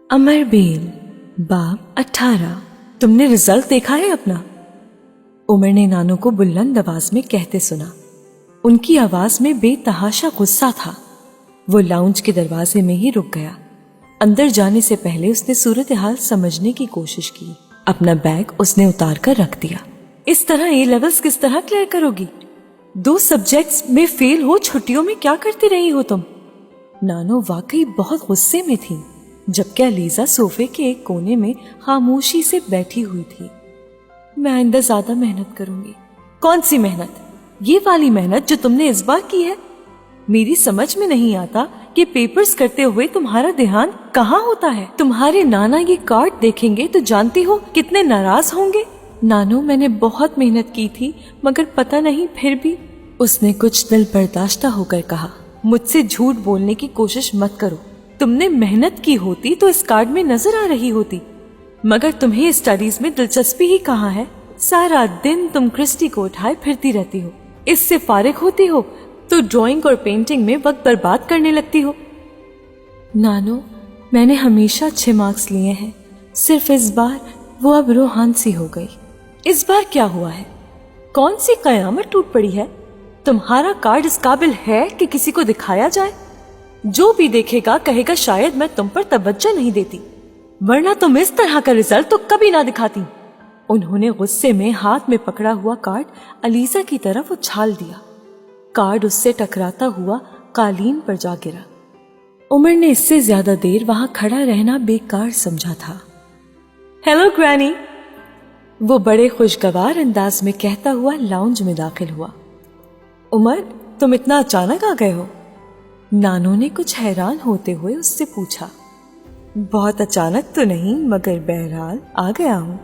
अमरबेल बाब 18। तुमने रिजल्ट देखा है अपना? उमर ने नानो को बुलंद आवाज में कहते सुना। उनकी आवाज में बेतहाशा गुस्सा था। वो लाउंज के दरवाजे में ही रुक गया। अंदर जाने से पहले उसने सूरत हाल समझने की कोशिश की। अपना बैग उसने उतार कर रख दिया। इस तरह ए लेवल्स किस तरह क्लियर करोगी? 2 सब्जेक्ट्स में फेल हो, छुट्टियों में क्या करती रही हो तुम? नानो वाकई बहुत गुस्से में थी, जबकि अलीजा सोफे के एक कोने में खामोशी से बैठी हुई थी। मैं आइंदा ज्यादा मेहनत करूंगी। कौन सी मेहनत? ये वाली मेहनत जो तुमने इस बार की है। मेरी समझ में नहीं आता कि पेपर्स करते हुए तुम्हारा ध्यान कहाँ होता है। तुम्हारे नाना ये कार्ड देखेंगे तो जानती हो कितने नाराज होंगे। नानो, मैंने बहुत मेहनत की थी, मगर पता नहीं फिर भी। उसने कुछ दिल बर्दाश्ता होकर कहा, मुझसे झूठ बोलने की कोशिश मत करो। तुमने मेहनत की होती तो इस कार्ड में नजर आ रही होती, मगर तुम्हें स्टडीज में दिलचस्पी ही कहाँ है। सारा दिन तुम क्रिस्टी को उठाए फिरती रहती हो। इससे फारिग होती हो तो ड्राइंग और पेंटिंग में वक्त बर्बाद करने लगती हो। नानो, मैंने हमेशा अच्छे मार्क्स लिए हैं, सिर्फ इस बार वो अब रूहान सी हो गई। इस बार क्या हुआ है? कौन सी कयामत टूट पड़ी है? तुम्हारा कार्ड इस काबिल है कि किसी को दिखाया जाए? जो भी देखेगा कहेगा शायद मैं तुम पर तवज्जो नहीं देती, वरना तुम इस तरह का रिजल्ट तो कभी ना दिखाती। उन्होंने गुस्से में हाथ में पकड़ा हुआ कार्ड अलीजा की तरफ उछाल दिया। कार्ड उससे टकराता हुआ कालीन पर जा गिरा। उमर ने इससे ज्यादा देर वहां खड़ा रहना बेकार समझा था। हेलो ग्रैनी, वो बड़े खुशगवार अंदाज में कहता हुआ लाउंज में दाखिल हुआ। उमर, तुम इतना अचानक आ गए हो? नानो ने कुछ हैरान होते हुए उससे पूछा। बहुत अचानक तो नहीं, मगर बहरहाल आ गया हूँ।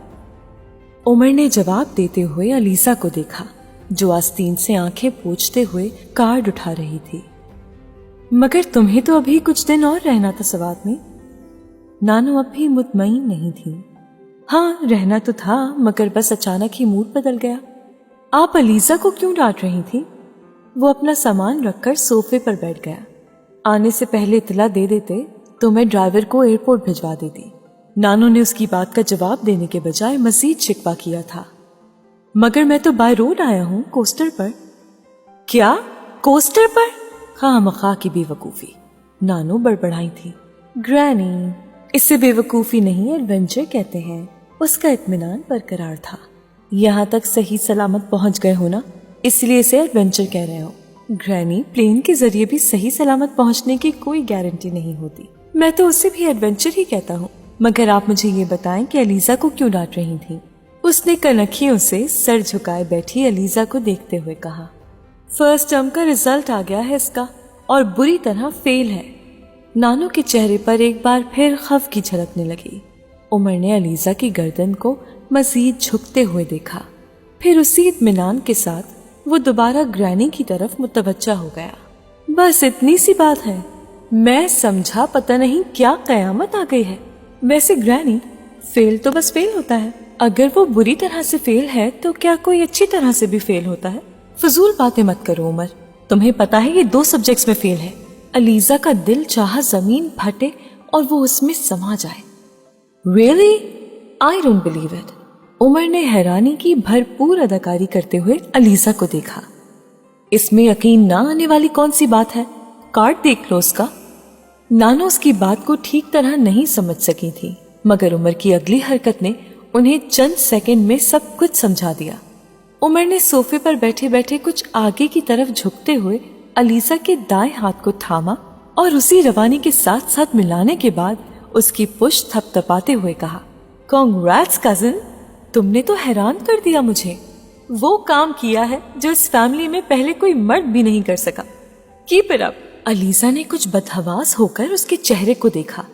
उमर ने जवाब देते हुए अलीजा को देखा, जो आस्तीन से आंखें पोंछते हुए कार्ड उठा रही थी। मगर तुम्हें तो अभी कुछ दिन और रहना था सवात में। नानो अब भी मुतमईन नहीं थी। हाँ, रहना तो था, मगर बस अचानक ही मूड बदल गया। आप अलीजा को क्यों डांट रही थी? वो अपना सामान रखकर सोफे पर बैठ गया। आने से पहले इतला दे देते तो मैं ड्राइवर को एयरपोर्ट भिजवा देती। नानो ने उसकी बात का जवाब देने के बजाय मजीद शिकवा किया था। मगर मैं तो बाय रोड आया हूँ, कोस्टर पर। क्या? कोस्टर पर? खामखा की बेवकूफी, नानो बड़बड़ाई थी। ग्रैनी, इसे बेवकूफी नहीं एडवेंचर कहते हैं। उसका इत्मीनान बरकरार था। यहाँ तक सही सलामत पहुँच गए हो ना, इसलिए इसे एडवेंचर कह रहे हो। ग्रैनी, प्लेन के जरिए भी सही सलामत पहुँचने की कोई गारंटी नहीं होती। मैं तो उसे भी एडवेंचर ही कहता हूँ। मगर आप मुझे ये बताएं कि अलीजा को क्यों डांट रही थी? उसने कनखियों से सर झुकाए बैठी अलीजा को देखते हुए कहा, फर्स्ट टर्म का रिजल्ट आ गया है इसका, और बुरी तरह फेल है। नानो के चेहरे पर एक बार फिर खौफ की झलकने लगी। उमर ने अलीजा की गर्दन को मजीद झुकते हुए देखा। फिर उसी इत्मीनान के साथ वो दोबारा ग्रैनी की तरफ मुतवज्जा हो गया। बस इतनी सी बात है। मैं समझा पता नहीं क्या कयामत आ गई है। वैसे ग्रैनी, फेल तो बस फेल होता है। अगर वो बुरी तरह से फेल है तो क्या कोई अच्छी तरह से भी फेल होता है? फजूल बातें मत करो उमर। तुम्हें पता है ये 2 सब्जेक्ट्स में फेल है। अलीजा का दिल चाहा जमीन फटे और वो उसमें समा जाए। Really? I don't believe it. Umar ने हैरानी की भरपूर अदाकारी करते हुए अलीजा को देखा। इसमें यकीन ना आने वाली कौन सी बात है? कार्ड देख लो उसका। नानो उसकी बात को ठीक तरह नहीं समझ सकी थी, मगर उमर की अगली हरकत ने उन्हें चंद सेकंड में सब कुछ समझा दिया। उमर ने सोफे पर बैठे बैठे कुछ आगे की तरफ झुकते हुए अलीजा के दाएं हाथ को थामा और उसी रवानी के साथ साथ मिलाने के बाद उसकी पुश्त थपथपाते हुए कहा, कांग्रेट्स कजिन, तुमने तो हैरान कर दिया मुझे। वो काम किया है जो इस फैमिली में पहले कोई मर्द भी नहीं कर सका। Keep it up. अलीजा ने कुछ बदहवास होकर उसके चेहरे को देखा,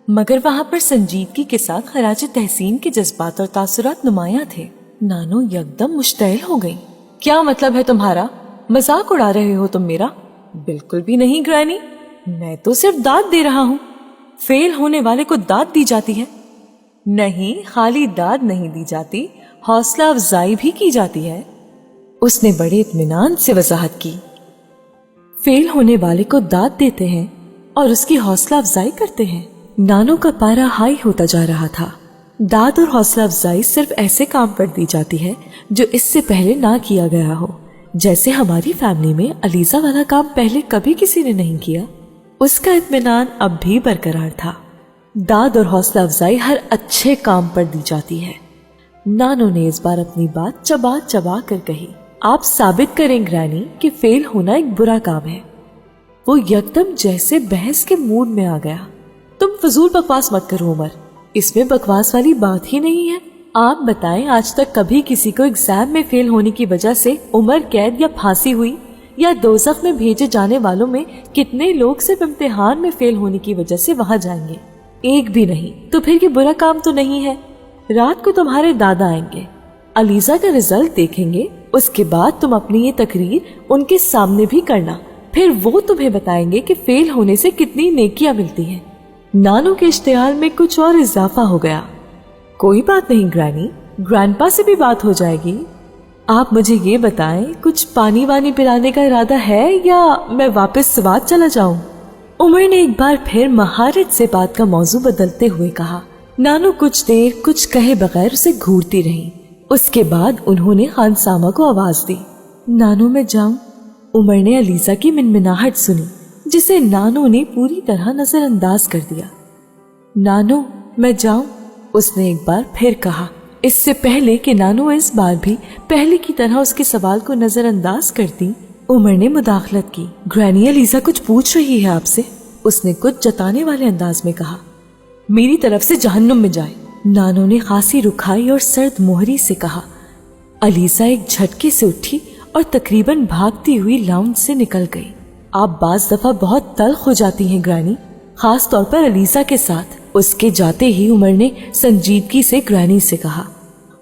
मगर वहां पर संजीदगी के साथ खराज तहसीन के जज्बात और तासुरात नुमाया थे। नानो यकदम मुश्तइल हो गई। क्या मतलब है तुम्हारा? मजाक उड़ा रहे हो तुम मेरा? बिल्कुल भी नहीं ग्रैनी, मैं तो सिर्फ दाद दे रहा हूँ। फेल होने वाले को दाद दी जाती है? नहीं, खाली दाद नहीं दी जाती, हौसला अफजाई भी की जाती है। उसने बड़े इत्मीनान से वजाहत की। फेल होने वाले को दाद देते हैं और उसकी हौसला अफजाई करते हैं। नानो का पारा हाई होता जा रहा था। दाद और हौसला अफजाई सिर्फ ऐसे काम पर दी जाती है जो इससे पहले ना किया गया हो। जैसे हमारी फैमिली में अलीजा वाला काम पहले कभी किसी ने नहीं किया। उसका इत्मीनान अब भी बरकरार था। दाद और हौसला अफजाई हर अच्छे काम पर दी जाती है। नानो ने इस बार अपनी बात चबा चबा कर कही, आप साबित करें ग्रैनी कि फेल होना एक बुरा काम है। वो यकदम जैसे बहस के मूड में आ गया। तुम फजूल बकवास मत करो उमर, इसमें बकवास वाली बात ही नहीं है। आप बताएं, आज तक कभी किसी को एग्जाम में फेल होने की वजह से उम्र कैद या फांसी हुई? या दोज़ख में भेजे जाने वालों में कितने लोग सिर्फ इम्तिहान में फेल होने की वजह से वहां जाएंगे? एक भी नहीं। तो फिर ये बुरा काम तो नहीं है। रात को तुम्हारे दादा आएंगे, अलीजा का रिजल्ट देखेंगे, उसके बाद तुम अपनी ये तकरीर उनके सामने भी करना। फिर वो तुम्हें बताएंगे कि फेल होने से कितनी नेकियां मिलती हैं। नानो के इश्तिहाल में कुछ और इजाफा हो गया। कोई बात नहीं ग्रैनी, ग्रैंडपा से भी बात हो जाएगी। आप मुझे ये बताएं, कुछ पानी वानी पिलाने का इरादा है या मैं वापस स्वाद चला जाऊं? उमर ने एक बार फिर महारत से बात का मौजू बदलते हुए कहा। नानो कुछ देर कुछ कहे बगैर उसे घूरती रही। उसके बाद उन्होंने खानसामा को आवाज दी। नानो मैं जाऊं? उमर ने अलीजा की मिनमिनाहट सुनी, जिसे नानो ने पूरी तरह नजरअंदाज कर दिया। नानो मैं जाऊं? उसने एक बार फिर कहा। इससे पहले कि नानो इस बार भी पहले की तरह उसके सवाल को नजरअंदाज करती, उमर ने मुदाखलत की। ग्रैनी, अलीजा कुछ पूछ रही है आपसे, उसने कुछ जताने वाले अंदाज में कहा। मेरी तरफ से जहन्नुम में जाए, नानो ने खांसी रुखाई और सर्द मोहरी से कहा। अलीजा एक झटके से उठी और तकरीबन भागती हुई लाउंज से निकल गई। आप बाज दफा बहुत तल्ख हो जाती हैं ग्रैनी, खास तौर पर अलीजा के साथ। उसके जाते ही उमर ने संजीदगी से ग्रैनी से कहा।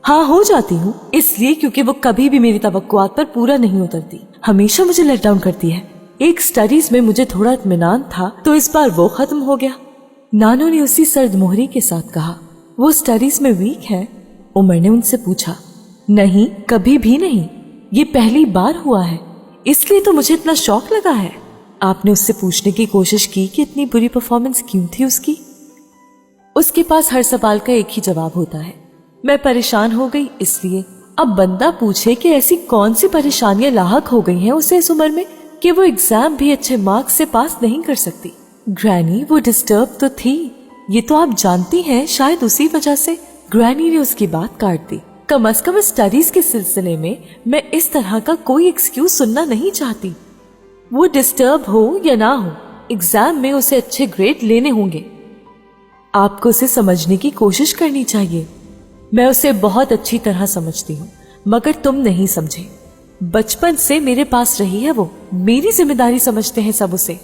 हाँ हो जाती हूँ, इसलिए क्योंकि वो कभी भी मेरी तवक्कुआत पर पूरा नहीं उतरती, हमेशा मुझे लेट डाउन करती है। एक स्टडीज में मुझे थोड़ा इत्मीनान था तो इस बार वो खत्म हो गया। नानो ने उसी सर्द मोहरी के साथ कहा। वो स्टडीज में वीक है? उमर ने उनसे पूछा। नहीं, कभी भी नहीं, ये पहली बार हुआ है, इसलिए तो मुझे इतना शौक लगा है। आपने उससे पूछने की कोशिश की कि इतनी बुरी परफॉर्मेंस क्यों थी उसकी? उसके पास हर सवाल का एक ही जवाब होता है, मैं परेशान हो गई इसलिए। अब बंदा पूछे कि ऐसी कौन सी परेशानियां लाहक हो गई हैं उसे इस उम्र में कि वो एग्जाम भी अच्छे मार्क्स से पास नहीं कर सकती। ग्रैनी, वो डिस्टर्ब तो थी, ये तो आप जानती हैं, शायद उसी वजह से। ग्रैनी ने उसकी बात काट दी। कम अज कम स्टडीज के सिलसिले में मैं इस तरह का कोई एक्सक्यूज सुनना नहीं चाहती। वो डिस्टर्ब हो या ना हो, एग्जाम में उसे अच्छे ग्रेड लेने होंगे। आपको उसे समझने की कोशिश करनी चाहिए। मैं उसे बहुत अच्छी तरह समझती हूँ, मगर तुम नहीं समझे। बचपन से मेरे पास रही है वो, मेरी जिम्मेदारी समझते हैं सब उसे।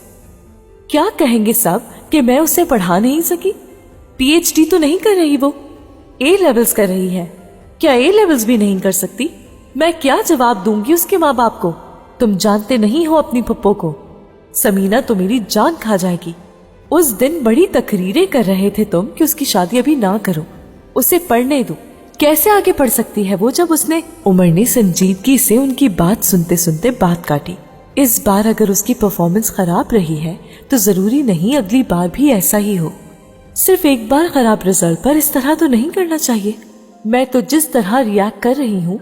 क्या कहेंगे सब कि मैं उसे पढ़ा नहीं सकी? पीएचडी तो नहीं कर रही वो, ए लेवल्स कर रही है। क्या ए लेवल्स भी नहीं कर सकती? मैं क्या जवाब दूंगी उसके माँ बाप को? तुम जानते नहीं हो अपनी पप्पो को, समीना तो मेरी जान खा जाएगी। उस दिन बड़ी तकरीरें कर रहे थे तुम कि उसकी शादी अभी ना करो, उसे पढ़ने दो। कैसे आगे पढ़ सकती है वो जब उसने? उमर ने संजीदगी से उनकी बात सुनते सुनते बात काटी। इस बार अगर उसकी परफॉर्मेंस खराब रही है तो जरूरी नहीं अगली बार भी ऐसा ही हो। सिर्फ एक बार खराब रिजल्ट पर इस तरह तो नहीं करना चाहिए। मैं तो जिस तरह रिएक्ट कर रही हूँ,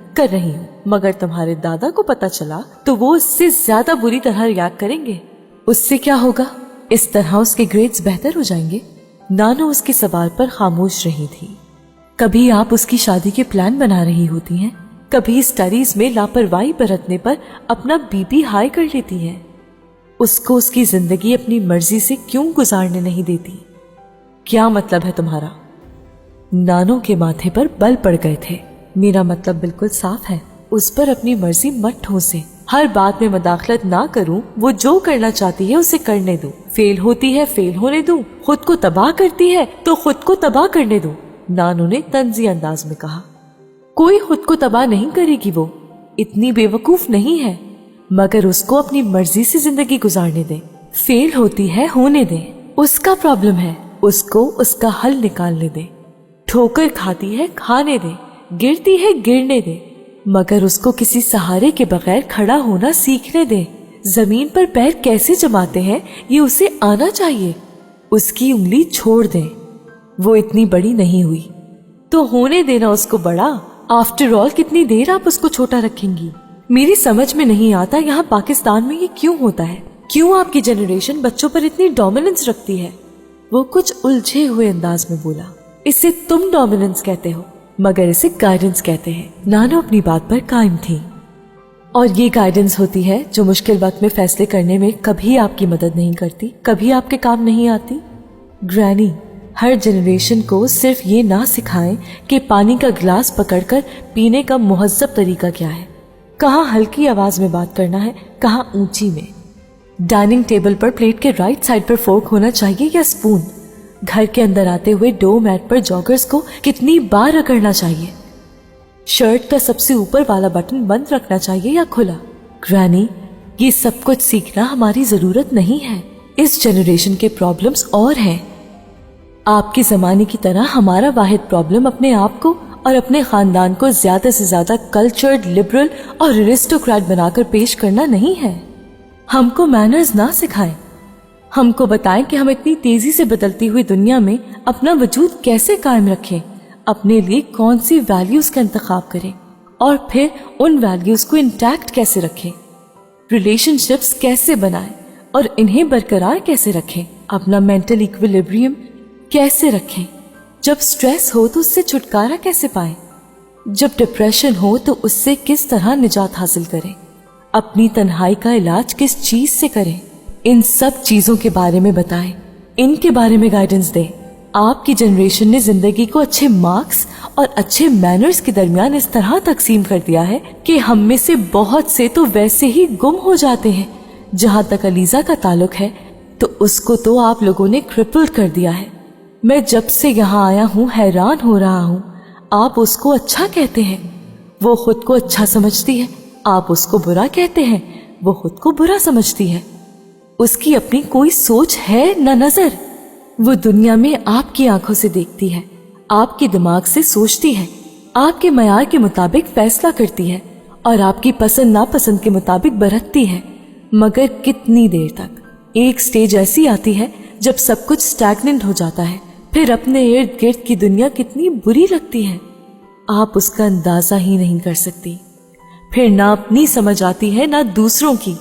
मगर तुम्हारे दादा को पता चला तो वो उससे ज्यादा बुरी तरह रिएक्ट करेंगे। उससे क्या होगा? इस तरह उसके ग्रेड्स बेहतर हो जाएंगे। नानो उसके सवाल पर खामोश रही थी। कभी आप उसकी शादी के प्लान बना रही होती हैं, कभी स्टडीज में लापरवाही बरतने पर अपना बीपी हाई कर लेती हैं। उसको उसकी जिंदगी अपनी मर्जी से क्यों गुजारने नहीं देती? क्या मतलब है तुम्हारा? नानो के माथे पर बल पड़ गए थे। मेरा मतलब बिल्कुल साफ है, उस पर अपनी मर्जी मत ठोसे। हर बात में मदाखलत ना करूं, वो जो करना चाहती है उसे करने दो। फेल होती है फेल होने दो, खुद को तबाह करती है तो खुद को तबाह करने दो। नानो ने तंजी अंदाज में कहा। कोई खुद को तबाह नहीं करेगी, वो इतनी बेवकूफ नहीं है, मगर उसको अपनी मर्जी से जिंदगी गुजारने दे। फेल होती है होने दे, उसका प्रॉब्लम है, उसको उसका हल निकालने दे। ठोकर खाती है खाने दे, गिरती है गिरने दे, मगर उसको किसी सहारे के बगैर खड़ा होना सीखने दे। जमीन पर पैर कैसे जमाते हैं ये उसे आना चाहिए। उसकी उंगली छोड़ दें, वो इतनी बड़ी नहीं हुई तो होने देना उसको बड़ा। आफ्टर ऑल कितनी देर आप उसको छोटा रखेंगी? मेरी समझ में नहीं आता यहाँ पाकिस्तान में ये क्यों होता है, क्यों आपकी जनरेशन बच्चों पर इतनी डोमिनेंस रखती है। वो कुछ उलझे हुए अंदाज में बोला, इसे तुम डोमिनेंस कहते हो मगर इसे गाइडेंस कहते हैं। नानो अपनी बात पर कायम थी। और ये गाइडेंस होती है जो मुश्किल वक्त में फैसले करने में कभी आपकी मदद नहीं करती, कभी आपके काम नहीं आती। ग्रैनी हर जनरेशन को सिर्फ ये ना सिखाएं कि पानी का गिलास पकड़कर पीने का मुहज्जब तरीका क्या है, कहाँ हल्की आवाज में बात करना है, कहाँ ऊंची में। डाइनिंग टेबल पर प्लेट के राइट साइड पर फोर्क होना चाहिए या स्पून। घर के अंदर आते हुए डो मैट पर जॉगर्स को कितनी बार रगड़ना चाहिए। शर्ट का सबसे ऊपर वाला बटन बंद रखना चाहिए या खुला। ग्रैनी ये सब कुछ सीखना हमारी जरूरत नहीं है, इस जनरेशन के प्रॉब्लम्स और हैं। आपके जमाने की तरह हमारा वाहिद प्रॉब्लम अपने आप को और अपने खानदान को ज्यादा से ज्यादा कल्चर्ड, लिबरल और एरिस्टोक्रेट बनाकर पेश करना नहीं है। हमको मैनर्स ना सिखाएं, हमको बताएं कि हम इतनी तेजी से बदलती हुई दुनिया में अपना वजूद कैसे कायम रखें, अपने लिए कौन सी वैल्यूज का इंतखाब करें और फिर उन वैल्यूज को इंटैक्ट कैसे रखें, रिलेशनशिप्स कैसे बनाएं और इन्हें बरकरार कैसे रखें, अपना मेंटल इक्विलिब्रियम कैसे रखें, जब स्ट्रेस हो तो उससे छुटकारा कैसे पाएं, जब डिप्रेशन हो तो उससे किस तरह निजात हासिल करें, अपनी तन्हाई का इलाज किस चीज से करें। इन सब चीजों के बारे में बताएं, इनके बारे में गाइडेंस दें। आपकी जनरेशन ने जिंदगी को अच्छे मार्क्स और अच्छे मैनर्स के दरमियान इस तरह तकसीम कर दिया है कि हम में से बहुत से तो वैसे ही गुम हो जाते हैं। जहां तक अलीजा का ताल्लुक है तो उसको तो आप लोगों ने क्रिपल्ड कर दिया है। मैं जब से यहाँ आया हूँ हैरान हो रहा हूँ। आप उसको अच्छा कहते हैं, वो खुद को अच्छा समझती है। आप उसको बुरा कहते हैं, वो खुद को बुरा समझती है। उसकी अपनी कोई सोच है न नजर। वो दुनिया में आपकी आंखों से देखती है, आपके दिमाग से सोचती है, आपके मयार के मुताबिक फैसला करती है और आपकी पसंद नापसंद के मुताबिक बरतती है। मगर कितनी देर तक? एक स्टेज ऐसी आती है जब सब कुछ स्टैग्नेंट हो जाता है, फिर अपने इर्द गिर्द की दुनिया कितनी बुरी लगती है, आप उसका अंदाजा ही नहीं कर सकती। फिर ना अपनी समझ आती है ना दूसरों की।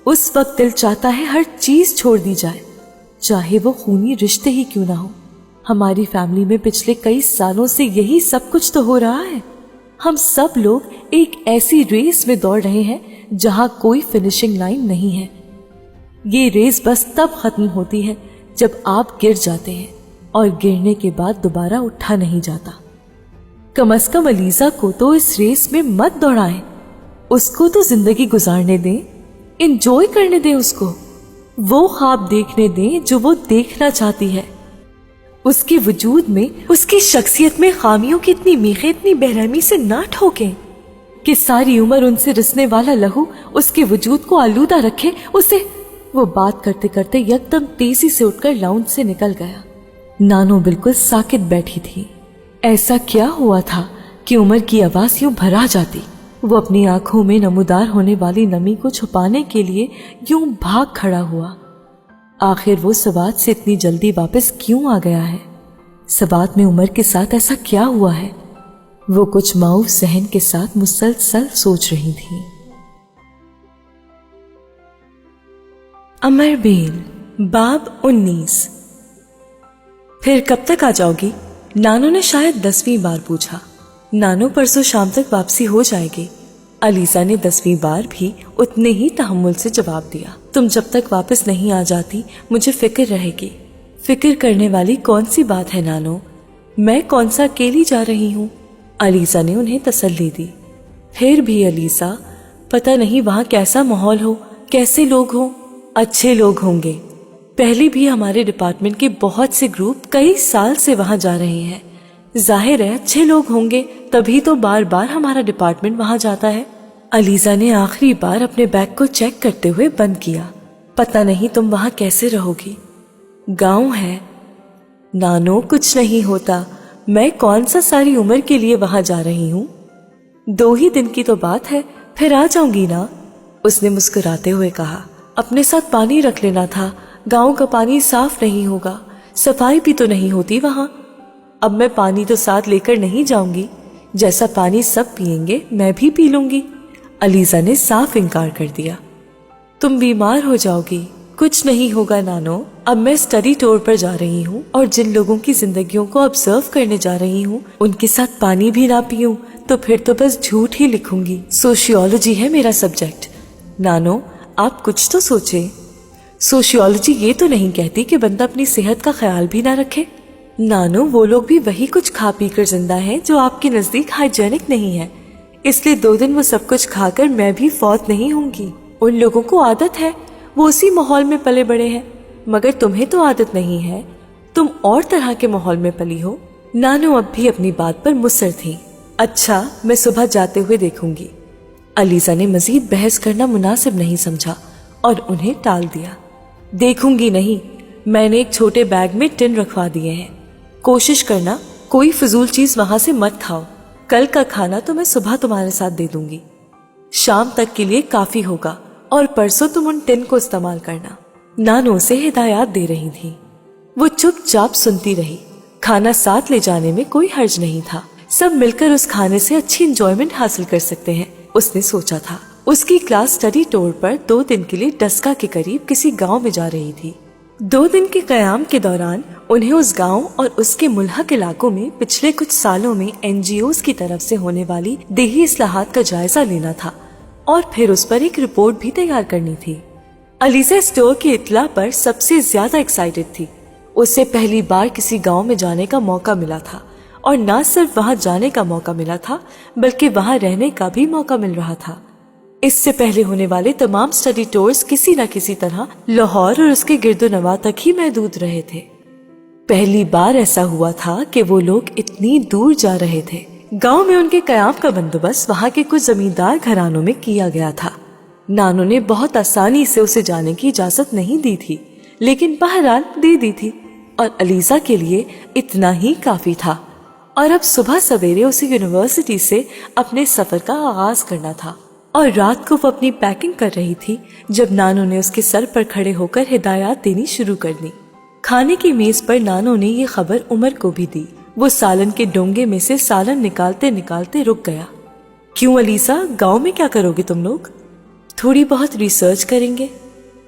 उस वक्त दिल चाहता है हर चीज छोड़ दी जाए, चाहे वो खूनी रिश्ते ही क्यों ना हो। हमारी फैमिली में पिछले कई सालों से यही सब कुछ तो हो रहा है। हम सब लोग एक ऐसी रेस में दौड़ रहे हैं जहां कोई फिनिशिंग लाइन नहीं है। ये रेस बस तब खत्म होती है जब आप गिर जाते हैं और गिरने के बाद दोबारा उठा नहीं जाता। कम से कम अलीजा को तो इस रेस में मत दौड़ाएं, उसको तो जिंदगी गुजारने दें, एंजॉय करने दें उसको, वो ख्वाब देखने दें जो वो देखना चाहती है। उसके वजूद में, उसकी शख्सियत में खामियों की इतनी मीखें इतनी बेरहमी से ना ठोकें कि सारी उम्र उनसे रिसने वाला लहू उसके वजूद को आलूदा रखे उसे। वो बात करते करते एकदम तेजी से उठकर लाउंज से निकल गया। नानो बिल्कुल साकित बैठी थी। ऐसा क्या हुआ था कि उमर की आवाज यूं भरा जाती? वो अपनी आंखों में नमूदार होने वाली नमी को छुपाने के लिए यूं भाग खड़ा हुआ। आखिर वो सवात से इतनी जल्दी वापस क्यों आ गया है? सवात में उमर के साथ ऐसा क्या हुआ है? वो कुछ माऊफ जहन के साथ मुसलसल सोच रही थी। अमर बेल, बाब 19। फिर कब तक आ जाओगी? नानो ने शायद 10वीं बार पूछा। नानो परसों शाम तक वापसी हो जाएगी। अलीजा ने 10वीं बार भी उतने ही तहम्मुल से जवाब दिया। तुम जब तक वापस नहीं आ जाती मुझे फिक्र रहेगी। फिक्र करने वाली कौन सी बात है नानो? मैं कौन सा अकेली जा रही हूँ? अलीजा ने उन्हें तसल्ली दी। फिर भी अलीजा, पता नहीं वहाँ कैसा माहौल हो, कैसे लोग हों। अच्छे लोग होंगे। पहले भी हमारे डिपार्टमेंट के बहुत से ग्रुप कई साल से वहां जा रहे हैं। जाहिर है अच्छे लोग होंगे, तभी तो बार बार हमारा डिपार्टमेंट वहां जाता है। अलीजा ने आखिरी बार अपने बैग को चेक करते हुए बंद किया। पता नहीं तुम वहां कैसे रहोगी। गांव है नानो, कुछ नहीं होता। मैं कौन सा सारी उम्र के लिए वहां जा रही हूँ? 2 ही दिन की तो बात है, फिर आ जाऊंगी ना, उसने मुस्कुराते हुए कहा। अपने साथ पानी रख लेना था, गांव का पानी साफ नहीं होगा, सफाई भी तो नहीं होती वहां। अब मैं पानी तो साथ लेकर नहीं जाऊंगी, जैसा पानी सब पिएंगे मैं भी पी लूंगी। अलीजा ने साफ इनकार कर दिया। तुम बीमार हो जाओगी। कुछ नहीं होगा नानो, अब मैं स्टडी टूर पर जा रही हूँ और जिन लोगों की जिंदगियों को ऑब्जर्व करने जा रही हूँ उनके साथ पानी भी ना पीऊं तो फिर तो बस झूठ ही लिखूंगी। सोशियोलॉजी है मेरा सब्जेक्ट। नानो आप कुछ तो सोचे। सोशियोलॉजी ये तो नहीं कहती कि बंदा अपनी सेहत का ख्याल भी ना रखे। नानो वो लोग भी वही कुछ खा पी कर जिंदा है जो आपके नजदीक हाइजेनिक नहीं है, इसलिए 2 दिन वो सब कुछ खाकर मैं भी फौत नहीं होंगी। उन लोगों को आदत है, वो उसी माहौल में पले बड़े हैं, मगर तुम्हें तो आदत नहीं है, तुम और तरह के माहौल में पली हो। नानो अब भी अपनी बात पर मुसर थी। अच्छा मैं सुबह जाते हुए देखूंगी। अलीजा ने मजीद बहस करना मुनासिब नहीं समझा और उन्हें टाल दिया। देखूंगी नहीं, मैंने एक छोटे बैग में टिन रखवा दिए हैं। कोशिश करना कोई फजूल चीज वहां से मत खाओ। कल का खाना तो मैं सुबह तुम्हारे साथ दे दूंगी, शाम तक के लिए काफी होगा और परसों तुम उन टिन को इस्तेमाल करना। नानो उसे हिदायत दे रही थी। वो चुपचाप सुनती रही। खाना साथ ले जाने में कोई हर्ज नहीं था, सब मिलकर उस खाने से अच्छी एंजॉयमेंट हासिल कर सकते हैं, उसने सोचा था। उसकी क्लास स्टडी टूर पर 2 दिन के लिए डस्का के करीब किसी गांव में जा रही थी। 2 दिन के कयाम के दौरान उन्हें उस गांव और उसके मुल्हक इलाकों में पिछले कुछ सालों में NGOs की तरफ से होने वाली देही इस्लाहात का जायजा लेना था और फिर उस पर एक रिपोर्ट भी तैयार करनी थी। अलीजा स्टोर की इत्ला पर सबसे ज्यादा एक्साइटेड थी। उसे पहली बार किसी गांव में जाने का मौका मिला था और न सिर्फ वहां जाने का मौका मिला था बल्कि वहां रहने का भी मौका मिल रहा था। इससे पहले होने वाले तमाम स्टडी टूर्स किसी न किसी तरह लाहौर और उसके गिरदोनवा तक ही महदूद रहे थे। पहली बार ऐसा हुआ था कि वो लोग इतनी दूर जा रहे थे। गांव में उनके कयाम का बंदोबस्त वहां के कुछ जमींदार घरानों में किया गया था। नानो ने बहुत आसानी से उसे जाने की इजाजत नहीं दी थी, लेकिन बहरहाल दे दी थी और अलीजा के लिए इतना ही काफी था। और अब सुबह सवेरे उसे यूनिवर्सिटी से अपने सफर का आगाज करना था और रात को वो अपनी पैकिंग कर रही थी जब नानो ने उसके सर पर खड़े होकर हिदायत देनी शुरू कर दी। खाने की मेज पर नानो ने ये खबर उमर को भी दी। वो सालन के डोंगे में से सालन निकालते निकालते रुक गया। क्यों अलीजा, गांव में क्या करोगे तुम लोग? थोड़ी बहुत रिसर्च करेंगे।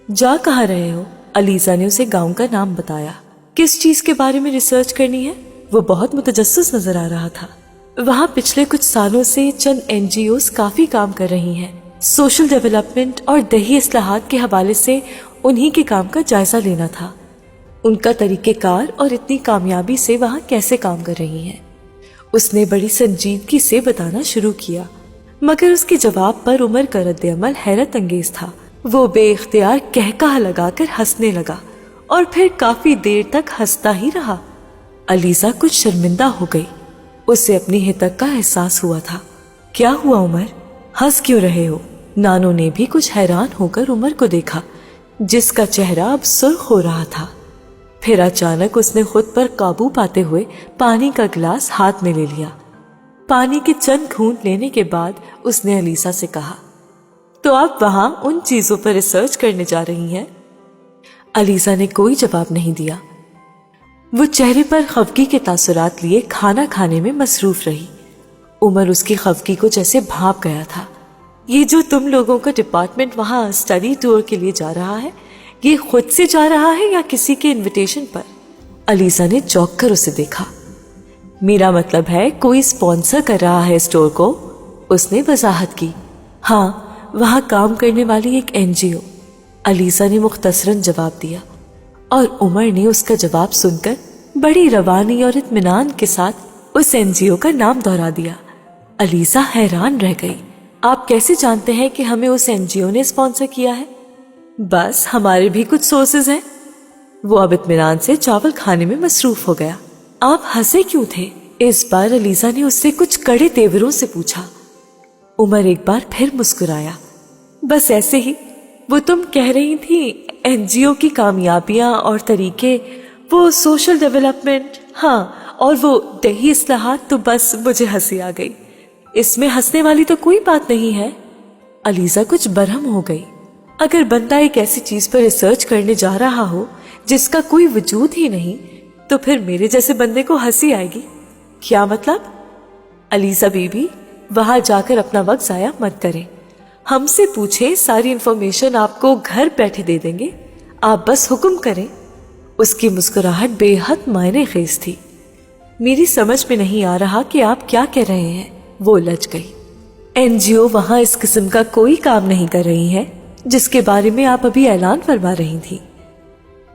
जा कहाँ रहे हो? अलीजा ने उसे गांव का नाम बताया। किस चीज के बारे में रिसर्च करनी है? वो बहुत मुतजस्सिस नजर आ रहा था। वहाँ पिछले कुछ सालों से चंद NGOs काफी काम कर रही हैं। सोशल डेवलपमेंट और दही इस्लाहात के हवाले से उन्हीं के काम का जायजा लेना था। उनका तरीकेकार और इतनी कामयाबी से वहाँ कैसे काम कर रही हैं। उसने बड़ी संजीदगी से बताना शुरू किया, मगर उसके जवाब पर उमर का रद्द-ए-अमल हैरत अंगेज था। वो बेइख्तियार कहकहा लगाकर हंसने लगा और फिर काफी देर तक हंसता ही रहा। अलीजा कुछ शर्मिंदा हो गई। उसे अपनी हितक का एहसास हुआ था। क्या हुआ उमर, हंस क्यों रहे हो? नानो ने भी कुछ हैरान होकर उमर को देखा, जिसका चेहरा अब सुर्ख हो रहा था। फिर अचानक उसने खुद पर काबू पाते हुए पानी का गिलास हाथ में ले लिया। पानी के चंद घूंट लेने के बाद उसने अलीजा से कहा, तो आप वहां उन चीजों पर रिसर्च करने जा रही हैं? अलीजा ने कोई जवाब नहीं दिया। वो चेहरे पर खफगी के तासुरात लिए खाना खाने में मसरूफ रही। उमर उसकी खफगी को जैसे भाप गया था। ये जो तुम लोगों का डिपार्टमेंट वहां स्टडी टूर के लिए जा रहा है, ये खुद से जा रहा है या किसी के इनविटेशन पर? अलीजा ने चौंक कर उसे देखा। मेरा मतलब है कोई स्पॉन्सर कर रहा है इस टूर को, उसने वजाहत की। हाँ, वहां काम करने वाली एक NGO, अलीजा ने मुख्तसरन जवाब दिया और उमर ने उसका जवाब सुनकर बड़ी रवानी और इत्मीनान के साथ उस NGO का नाम दोहरा दिया। अलीजा हैरान रह गई। आप कैसे जानते हैं कि हमें उस NGO ने स्पॉन्सर किया है? बस हमारे भी कुछ सोर्सेज हैं। वो अब इत्मीनान से चावल खाने में मसरूफ हो गया। आप हंसे क्यों थे? इस बार अलीजा ने उससे कुछ कड़े तेवरों से पूछा। उमर एक बार फिर मुस्कुराया। बस ऐसे ही, वो तुम कह रही थी NGO की कामयाबियां और तरीके, वो सोशल डेवलपमेंट, हाँ, और वो दही इस्लाहात, तो बस मुझे हंसी आ गई। इसमें हंसने वाली तो कोई बात नहीं है। अलीजा कुछ बरहम हो गई। अगर बंदा एक ऐसी चीज पर रिसर्च करने जा रहा हो जिसका कोई वजूद ही नहीं, तो फिर मेरे जैसे बंदे को हंसी आएगी। क्या मतलब? अलीसा बीबी, वहां जाकर अपना वक्त जाया मत करें। हमसे पूछे, सारी इंफॉर्मेशन आपको घर बैठे दे देंगे, आप बस हुक्म करें। उसकी मुस्कुराहट बेहद मायने खेज थी। मेरी समझ में नहीं आ रहा कि आप क्या कह रहे हैं। वो उलझ गई। एनजीओ वहां इस किस्म का कोई काम नहीं कर रही है जिसके बारे में आप अभी ऐलान फरमा रही थी।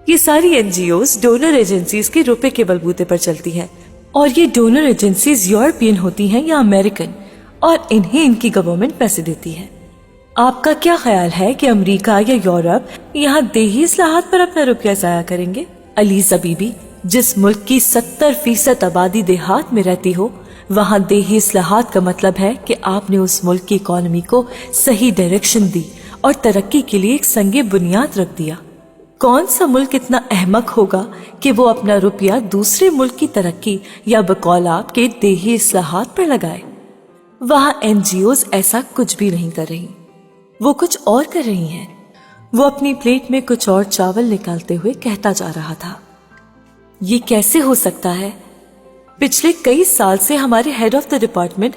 ये सारी एनजीओज डोनर एजेंसीज के रुपए के बलबूते पर चलती हैं, और ये डोनर एजेंसीज यूरोपियन होती हैं या अमेरिकन, और इन्हें इनकी गवर्नमेंट पैसे देती है। आपका क्या ख्याल है कि अमेरिका या यूरोप यहाँ देही इस्लाहात पर अपना रुपया जाया करेंगे? अलीसा बीबी, जिस मुल्क की 70% आबादी देहात में रहती हो, वहाँ देही इस्लाहात का मतलब है कि आपने उस मुल्क की इकोनॉमी को सही डायरेक्शन दी और तरक्की के लिए एक संगे बुनियाद रख दिया। कौन सा मुल्क इतना अहमक होगा कि वो अपना रुपया दूसरे मुल्क की तरक्की या बकौल आपके देही इस्लाहात पर लगाए? वहाँ एनजीओज ऐसा कुछ भी नहीं कर रही, वो कुछ और कर रही हैं। वो अपनी प्लेट में कुछ और चावल निकालते हुए कहता जा रहा था, ये कैसे हो सकता है? पिछले कई साल से हमारे हेड ऑफ द डिपार्टमेंट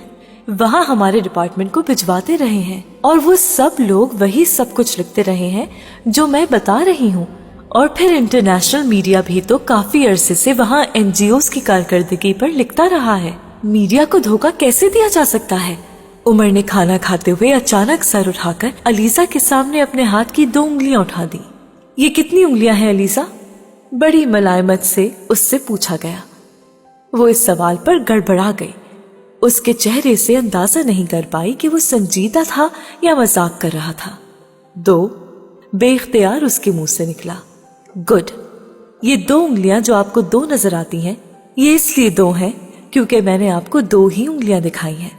वहां हमारे डिपार्टमेंट को भिजवाते रहे हैं, और वो सब लोग वही सब कुछ लिखते रहे हैं जो मैं बता रही हूँ। और फिर इंटरनेशनल मीडिया भी तो काफी अरसे से वहाँ एनजीओज की कारकर्दगी पर लिखता रहा है। मीडिया को धोखा कैसे दिया जा सकता है? उमर ने खाना खाते हुए अचानक सर उठाकर अलीसा के सामने अपने हाथ की 2 उंगलियां उठा दी। ये कितनी उंगलियां हैं अलीसा? बड़ी मलायमत से उससे पूछा गया। वो इस सवाल पर गड़बड़ा गई। उसके चेहरे से अंदाजा नहीं कर पाई कि वो संजीदा था या मजाक कर रहा था। 2 बेख्तियार उसके मुंह से निकला। गुड। ये 2 उंगलियां जो आपको 2 नजर आती हैं, ये इसलिए 2 हैं क्योंकि मैंने आपको 2 ही उंगलियां दिखाई हैं,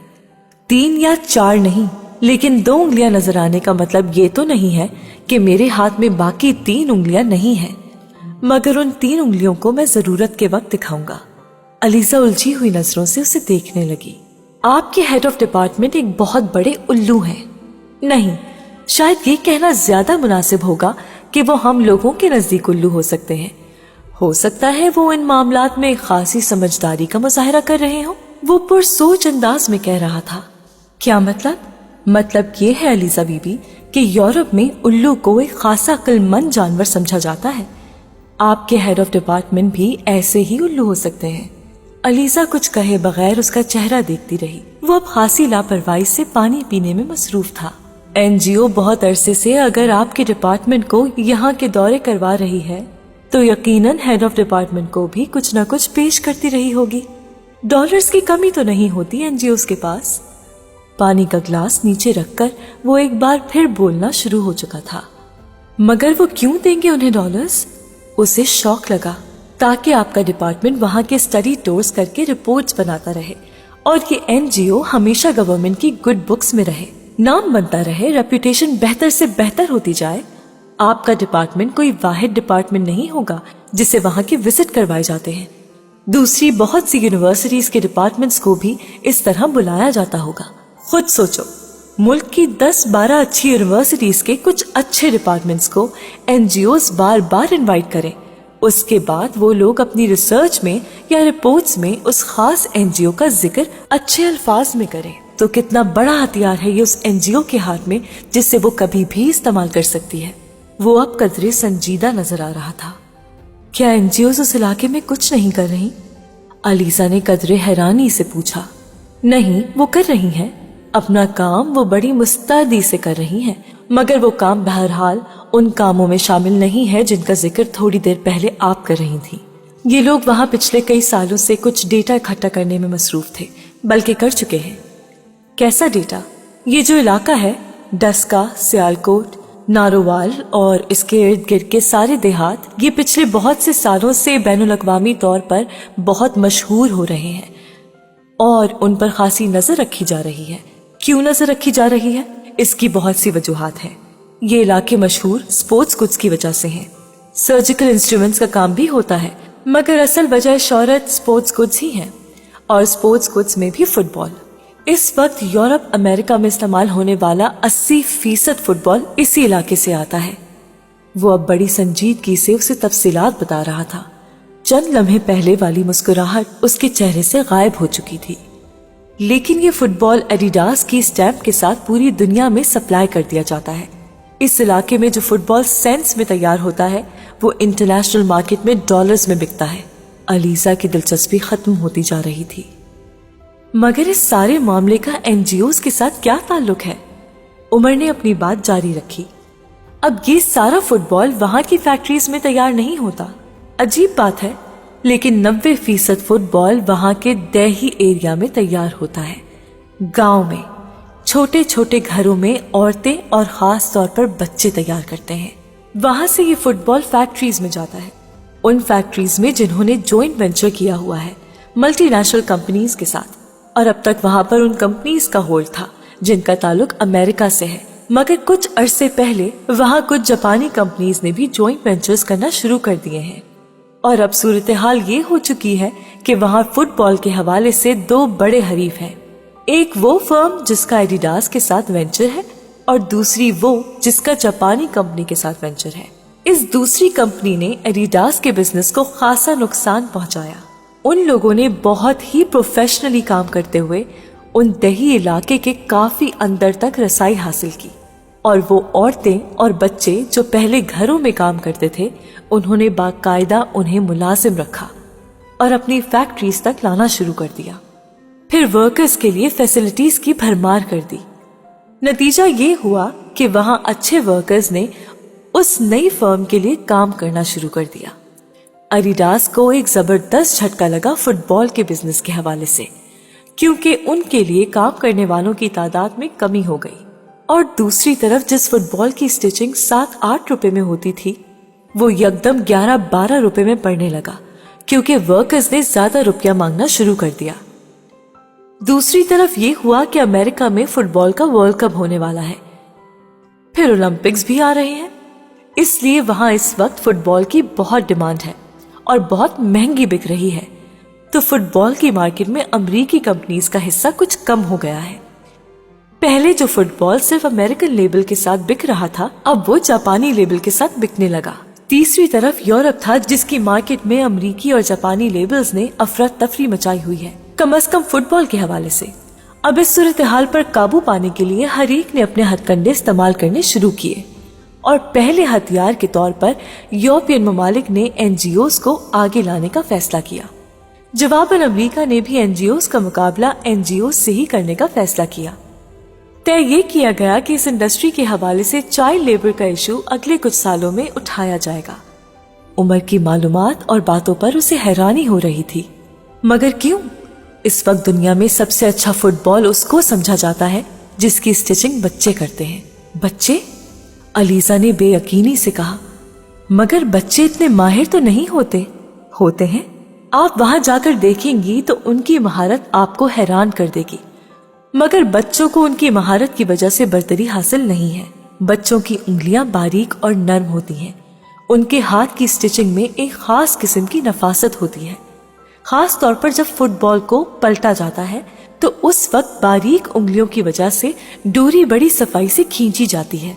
3 या 4 नहीं। लेकिन 2 उंगलियां नजर आने का मतलब ये तो नहीं है कि मेरे हाथ में बाकी 3 उंगलियां नहीं हैं, मगर उन 3 उंगलियों को मैं जरूरत के वक्त दिखाऊंगा। अलीसा उलझी हुई नजरों से उसे देखने लगी। आपके हेड ऑफ डिपार्टमेंट एक बहुत बड़े उल्लू हैं। नहीं, शायद ये कहना ज्यादा मुनासिब होगा कि वो हम लोगों के नजदीक उल्लू हो सकते हैं। हो सकता है वो इन मामलात में खासी समझदारी का मुजाहरा कर रहे हो। वो पुरसोच अंदाज में कह रहा था। क्या मतलब? मतलब ये है अलीसा बीबी कि यूरोप में उल्लू को एक खासा अक्लमंद जानवर समझा जाता है। आपके हेड ऑफ डिपार्टमेंट भी ऐसे ही उल्लू हो सकते हैं। अलीसा कुछ कहे बगैर उसका चेहरा देखती रही। वो अब खासी लापरवाही से पानी पीने में मसरूफ था। एनजीओ बहुत अरसे से अगर आपके डिपार्टमेंट को यहाँ के दौरे करवा रही है तो यकीनन हेड ऑफ डिपार्टमेंट को भी कुछ न कुछ पेश करती रही होगी। डॉलर्स की कमी तो नहीं होती एनजीओ के पास। पानी का ग्लास नीचे रखकर वो एक बार फिर बोलना शुरू हो चुका था। मगर वो क्यों देंगे उन्हें डॉलर्स? उसे शौक लगा ताकि आपका डिपार्टमेंट वहां के स्टडी टूर्स करके रिपोर्ट्स बनाता रहे और ये एनजीओ हमेशा गवर्नमेंट की गुड बुक्स में रहे, नाम बनता रहे, रेप्यूटेशन बेहतर से बेहतर होती जाए। आपका डिपार्टमेंट कोई वाहिद डिपार्टमेंट नहीं होगा जिसे वहां के विजिट करवाए जाते हैं। दूसरी बहुत सी यूनिवर्सिटीज के डिपार्टमेंट्स को भी इस तरह बुलाया जाता होगा। खुद सोचो, मुल्क की 10-12 अच्छी यूनिवर्सिटीज के कुछ अच्छे डिपार्टमेंट्स को एनजीओज बार बार इनवाइट करें। उसके बाद वो लोग अपनी रिसर्च में या रिपोर्ट्स में उस खास एनजीओ का जिक्र अच्छे अल्फाज में करें, तो कितना बड़ा हथियार है ये उस एनजीओ के हाथ में जिससे वो कभी भी इस्तेमाल कर सकती है। वो अब कदरे संजीदा नजर आ रहा था। क्या एनजीओज उस इलाके में कुछ नहीं कर रही? अलीसा ने कदरे हैरानी से पूछा। नहीं, वो कर रही हैं अपना काम, वो बड़ी मुस्तैदी से कर रही हैं, मगर वो काम बहरहाल उन कामों में शामिल नहीं है जिनका जिक्र थोड़ी देर पहले आप कर रही थी। ये लोग वहां पिछले कई सालों से कुछ डेटा इकट्ठा करने में मसरूफ थे, बल्कि कर चुके हैं। कैसा डेटा? ये जो इलाका है, डस्का, सियालकोट, नारोवाल और इसके इर्द गिर्द के सारे देहात, ये पिछले बहुत से सालों से बैनुल अक़वामी तौर पर बहुत मशहूर हो रहे हैं और उन पर खासी नजर रखी जा रही है। क्यों नजर रखी जा रही है? इसकी बहुत सी वजूहात हैं। ये इलाके मशहूर स्पोर्ट्स गुड्स की वजह से हैं। सर्जिकल इंस्ट्रूमेंट्स का काम भी होता है, मगर असल वजह शोहरत स्पोर्ट्स गुड्स ही है, और स्पोर्ट्स गुड्स में भी फुटबॉल। इस वक्त यूरोप अमेरिका में इस्तेमाल होने वाला 80% फुटबॉल इसी इलाके से आता है। वो अब बड़ी संजीदगी से उसे तफसीलात बता रहा था। चंद लम्हे पहले वाली मुस्कुराहट उसके चेहरे से गायब हो चुकी थी। लेकिन ये फुटबॉल एडिडास की स्टैम्प के साथ पूरी दुनिया में सप्लाई कर दिया जाता है। इस इलाके में जो फुटबॉल सेंस में तैयार होता है वो इंटरनेशनल मार्केट में डॉलर्स में बिकता है। अलीजा की दिलचस्पी खत्म होती जा रही थी। मगर इस सारे मामले का एनजीओज के साथ क्या ताल्लुक है? उमर ने अपनी बात जारी रखी। अब ये सारा फुटबॉल वहां की फैक्ट्रीज में तैयार नहीं होता। अजीब बात है, लेकिन 90% फुटबॉल वहां के देही एरिया में तैयार होता है। गांव में छोटे छोटे घरों में औरतें और खास तौर पर बच्चे तैयार करते हैं। वहां से ये फुटबॉल फैक्ट्रीज में जाता है, उन फैक्ट्रीज में जिन्होंने जॉइंट वेंचर किया हुआ है मल्टीनेशनल कंपनीज के साथ। और अब तक वहां पर उन कंपनीज का होल्ड था जिनका ताल्लुक अमेरिका से है। मगर कुछ अरसे पहले वहां कुछ जापानी कंपनीज ने भी जॉइंट वेंचर्स करना शुरू कर दिए हैं। और अब सूरत हाल ये हो चुकी है कि वहां फुटबॉल के हवाले से 2 बड़े हरीफ हैं। एक वो फर्म जिसका एडिडास के साथ वेंचर है और दूसरी वो जिसका जापानी कंपनी के साथ वेंचर है। इस दूसरी कंपनी ने एडिडास के बिजनेस को खासा नुकसान पहुंचाया। उन लोगों ने बहुत ही प्रोफेशनली काम करते हुए उन दही इलाके के काफी अंदर तक रसाई हासिल की। और वो औरतें और बच्चे जो पहले घरों में काम करते थे उन्होंने बाकायदा उन्हें मुलाजिम रखा और अपनी फैक्ट्रीज तक लाना शुरू कर दिया। फिर वर्कर्स के लिए फैसिलिटीज की भरमार कर दी। नतीजा ये हुआ कि वहां अच्छे वर्कर्स ने उस नई फर्म के लिए काम करना शुरू कर दिया। एडिडास को एक जबरदस्त झटका लगा फुटबॉल के बिजनेस के हवाले से, क्योंकि उनके लिए काम करने वालों की तादाद में कमी हो गई। और दूसरी तरफ जिस फुटबॉल की स्टिचिंग 7-8 रुपए में होती थी वो यकदम 11-12 रुपए में पड़ने लगा, क्योंकि वर्कर्स ने ज्यादा रुपया मांगना शुरू कर दिया। दूसरी तरफ ये हुआ कि अमेरिका में फुटबॉल का वर्ल्ड कप होने वाला है, फिर ओलंपिक्स भी आ रहे हैं, इसलिए वहां इस वक्त फुटबॉल की बहुत डिमांड है और बहुत महंगी बिक रही है। तो फुटबॉल की मार्केट में अमेरिकी कंपनीज का हिस्सा कुछ कम हो गया है। पहले जो फुटबॉल सिर्फ अमेरिकन लेबल के साथ बिक रहा था अब वो जापानी लेबल के साथ बिकने लगा। तीसरी तरफ यूरोप था जिसकी मार्केट में अमेरिकी और जापानी लेबल्स ने अफरा तफरी मचाई हुई है, कम से कम फुटबॉल के हवाले से। अब इस सूरत हाल पर काबू पाने के लिए हर एक ने अपने हथकंडे इस्तेमाल करने शुरू किए और पहले हथियार के तौर पर यूरोपियन ममालिक ने एनजीओज को आगे लाने का फैसला किया। जवाबन अमेरिका ने भी एनजीओज का मुकाबला एनजीओ से ही करने का फैसला किया। तय ये किया गया कि इस इंडस्ट्री के हवाले से चाइल्ड लेबर का इशू अगले कुछ सालों में उठाया जाएगा। उमर की मालूमात और बातों पर उसे हैरानी हो रही थी। मगर क्यों? इस वक्त दुनिया में सबसे अच्छा फुटबॉल उसको समझा जाता है जिसकी स्टिचिंग बच्चे करते हैं। बच्चे? अलीजा ने बेयकीनी से कहा। मगर बच्चे इतने माहिर तो नहीं होते। होते हैं। आप वहां जाकर देखेंगी तो उनकी महारत आपको हैरान कर देगी। मगर बच्चों को उनकी महारत की वजह से बर्तरी हासिल नहीं है। बच्चों की उंगलियां बारीक और नर्म होती हैं। उनके हाथ की स्टिचिंग में एक खास किस्म की नफासत होती है। खास तौर पर जब फुटबॉल को पलटा जाता है तो उस वक्त बारीक उंगलियों की वजह से डोरी बड़ी सफाई से खींची जाती है।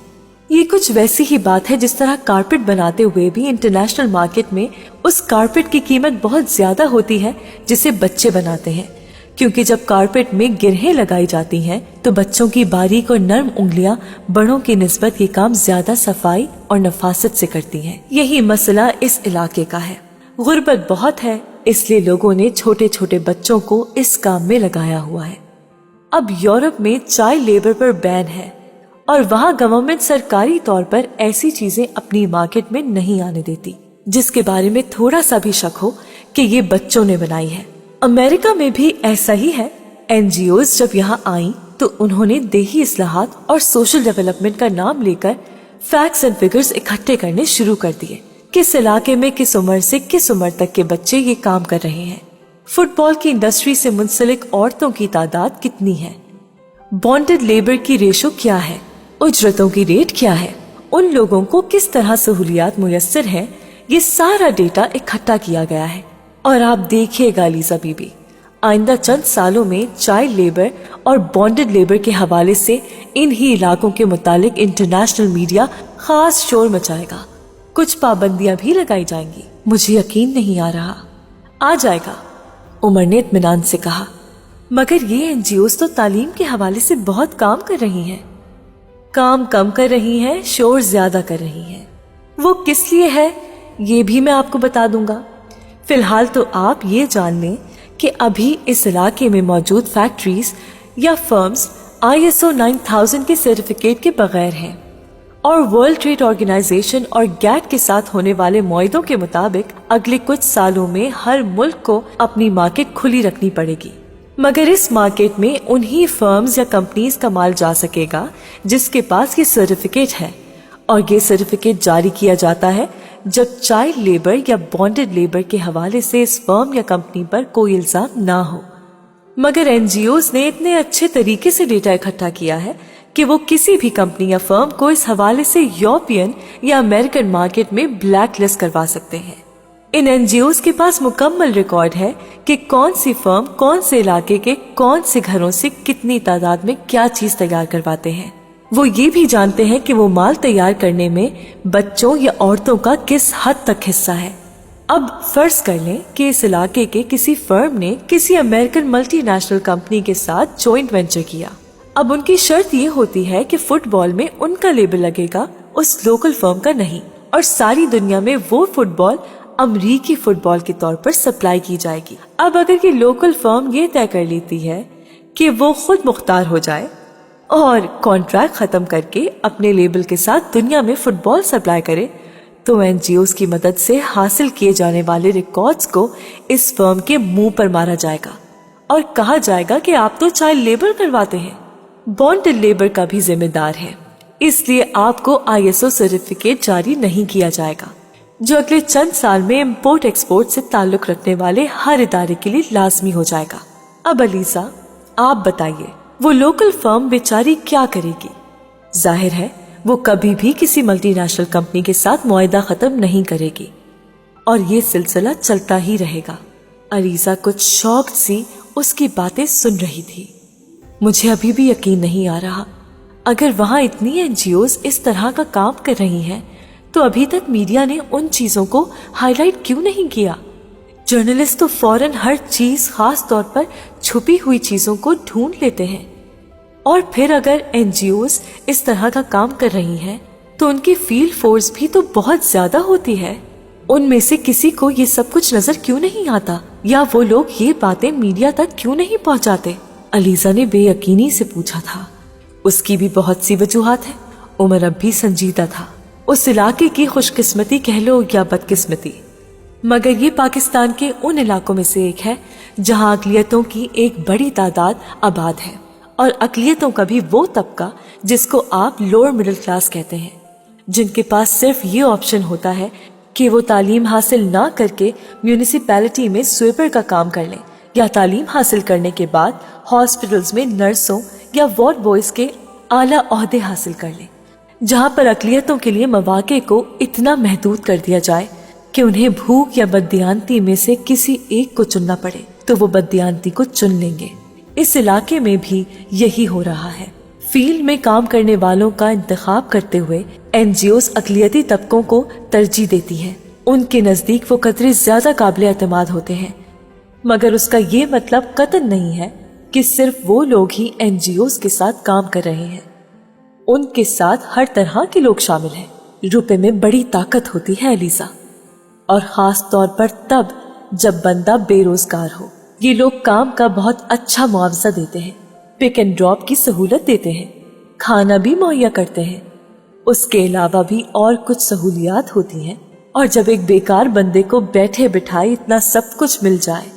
ये कुछ वैसी ही बात है जिस तरह कारपेट बनाते हुए भी इंटरनेशनल मार्केट में उस कारपेट की कीमत बहुत ज्यादा होती है जिसे बच्चे बनाते हैं, क्योंकि जब कारपेट में गिरहें लगाई जाती हैं तो बच्चों की बारीक और नर्म उंगलियां बड़ों की निस्बत ये काम ज्यादा सफाई और नफासत से करती हैं। यही मसला इस इलाके का है। गुर्बत बहुत है, इसलिए लोगों ने छोटे छोटे बच्चों को इस काम में लगाया हुआ है। अब यूरोप में चाइल्ड लेबर पर बैन है और वहाँ गवर्नमेंट सरकारी तौर पर ऐसी चीजें अपनी मार्केट में नहीं आने देती जिसके बारे में थोड़ा सा भी शक हो कि ये बच्चों ने बनाई है। अमेरिका में भी ऐसा ही है। एनजीओज जब यहाँ आई तो उन्होंने देही इस्लाहात और सोशल डेवलपमेंट का नाम लेकर फैक्ट्स एंड फिगर्स इकट्ठे करने शुरू कर दिए। किस इलाके में किस उम्र से किस उम्र तक के बच्चे ये काम कर रहे हैं, फुटबॉल की इंडस्ट्री से मुंसलिक औरतों की तादाद कितनी है, बॉन्डेड लेबर की रेशो क्या है, उजरतों की रेट क्या है, उन लोगों को किस तरह सहूलियात मुयस्सर हैं, ये सारा डेटा इकट्ठा किया गया है। और आप देखिएगा अलीजा बीबी, آئندہ چند سالوں میں چائلڈ لیبر اور بانڈڈ لیبر کے حوالے سے ان ہی علاقوں کے متعلق انٹرنیشنل میڈیا خاص شور مچائے گا. کچھ پابندیاں بھی لگائی جائیں گی. مجھے یقین نہیں آ رہا. آ جائے گا، عمر نے اطمینان سے کہا. مگر یہ NGOs تو تعلیم کے حوالے سے بہت کام کر رہی ہیں. کام کم کر رہی ہیں، شور زیادہ کر رہی ہیں. وہ کس لیے ہے یہ بھی میں آپ کو بتا دوں گا. فی الحال تو آپ یہ جان لیں کہ ابھی اس علاقے میں موجود فیکٹریز یا فرمز ISO 9000 کے سرٹیفکیٹ کے بغیر ہیں، اور ورلڈ ٹریڈ آرگنائزیشن اور GATT کے ساتھ ہونے والے معاہدوں کے مطابق اگلے کچھ سالوں میں ہر ملک کو اپنی مارکیٹ کھلی رکھنی پڑے گی. مگر اس مارکیٹ میں انہی فرمز یا کمپنیز کا مال جا سکے گا جس کے پاس یہ سرٹیفکیٹ ہے، اور یہ سرٹیفکیٹ جاری کیا جاتا ہے جب چائلڈ لیبر یا بانڈڈ لیبر کے حوالے سے اس فرم یا کمپنی پر کوئی الزام نہ ہو. مگر NGOs نے اتنے اچھے طریقے سے ڈیٹا اکٹھا کیا ہے کہ وہ کسی بھی کمپنی یا فرم کو اس حوالے سے یورپین یا امریکن مارکیٹ میں بلیک لسٹ کروا سکتے ہیں. ان NGOs کے پاس مکمل ریکارڈ ہے کہ کون سی فرم کون سے علاقے کے کون سے گھروں سے کتنی تعداد میں کیا چیز تیار کرواتے ہیں. وہ یہ بھی جانتے ہیں کہ وہ مال تیار کرنے میں بچوں یا عورتوں کا کس حد تک حصہ ہے. اب فرض کر لیں کہ اس علاقے کے کسی فرم نے کسی امریکن ملٹی نیشنل کمپنی کے ساتھ جوائنٹ وینچر کیا. اب ان کی شرط یہ ہوتی ہے کہ فٹ بال میں ان کا لیبل لگے گا، اس لوکل فرم کا نہیں، اور ساری دنیا میں وہ فٹ بال امریکی فٹ بال کے طور پر سپلائی کی جائے گی. اب اگر یہ لوکل فرم یہ طے کر لیتی ہے کہ وہ خود مختار ہو جائے اور کانٹریکٹ ختم کر کے اپنے لیبل کے ساتھ دنیا میں فٹ بال سپلائی کرے، تو NGOs کی مدد سے حاصل کیے جانے والے ریکارڈز کو اس فرم کے منہ پر مارا جائے گا اور کہا جائے گا کہ آپ تو چائلڈ لیبر کرواتے ہیں. بانڈڈ لیبر کا بھی ذمہ دار ہے، اس لیے آپ کو ISO سرٹیفکیٹ جاری نہیں کیا جائے گا، جو اگلے چند سال میں امپورٹ ایکسپورٹ سے تعلق رکھنے والے ہر ادارے کے لیے لازمی ہو جائے گا. اب علیزہ آپ بتائیے، وہ لوکل فرم بیچاری کیا کرے گی؟ ظاہر ہے وہ کبھی بھی کسی ملٹی نیشنل کمپنی کے ساتھ معاہدہ ختم نہیں کرے گی، اور یہ سلسلہ چلتا ہی رہے گا. علیزہ کچھ شوق سی اس کی باتیں سن رہی تھی. مجھے ابھی بھی یقین نہیں آ رہا. اگر وہاں اتنی NGOs اس طرح کا کام کر رہی ہیں تو ابھی تک میڈیا نے ان چیزوں کو ہائی لائٹ کیوں نہیں کیا؟ جرنلسٹ تو فوراً ہر چیز، خاص طور پر چھپی ہوئی چیزوں کو ڈھونڈ لیتے ہیں. اور پھر اگر NGOs اس طرح کا کام کر رہی ہیں تو ان کی فیلڈ فورس بھی تو بہت زیادہ ہوتی ہے. ان میں سے کسی کو یہ سب کچھ نظر کیوں نہیں آتا، یا وہ لوگ یہ باتیں میڈیا تک کیوں نہیں پہنچاتے؟ علیزہ نے بے یقینی سے پوچھا تھا. اس کی بھی بہت سی وجوہات ہیں. عمر اب بھی سنجیدہ تھا. اس علاقے کی خوش قسمتی کہہ لو یا بدقسمتی، مگر یہ پاکستان کے ان علاقوں میں سے ایک ہے جہاں اقلیتوں کی ایک بڑی تعداد آباد ہے، اور اقلیتوں کا بھی وہ طبقہ جس کو آپ لوور مڈل کلاس کہتے ہیں، جن کے پاس صرف یہ آپشن ہوتا ہے کہ وہ تعلیم حاصل نہ کر کے میونسپیلٹی میں سویپر کا کام کر لیں، یا تعلیم حاصل کرنے کے بعد ہاسپٹلز میں نرسوں یا وارڈ بوائز کے اعلیٰ عہدے حاصل کر لیں. جہاں پر اقلیتوں کے لیے مواقع کو اتنا محدود کر دیا جائے کہ انہیں بھوک یا بددیانتی میں سے کسی ایک کو چننا پڑے تو وہ بددیانتی کو چن لیں گے. اس علاقے میں بھی یہی ہو رہا ہے. فیلڈ میں کام کرنے والوں کا انتخاب کرتے ہوئے NGOs اقلیتی طبقوں کو ترجیح دیتی ہے. ان کے نزدیک وہ قدرے زیادہ قابل اعتماد ہوتے ہیں، مگر اس کا یہ مطلب قطعاً نہیں ہے کہ صرف وہ لوگ ہی NGOs کے ساتھ کام کر رہے ہیں. ان کے ساتھ ہر طرح کے لوگ شامل ہیں. روپے میں بڑی طاقت ہوتی ہے علیزہ، اور خاص طور پر تب جب بندہ بے روزگار ہو. یہ لوگ کام کا بہت اچھا معاوضہ دیتے ہیں، پک اینڈ ڈراپ کی سہولت دیتے ہیں، کھانا بھی مہیا کرتے ہیں. اس کے علاوہ بھی اور کچھ سہولیات ہوتی ہیں، اور جب ایک بیکار بندے کو بیٹھے بٹھائے اتنا سب کچھ مل جائے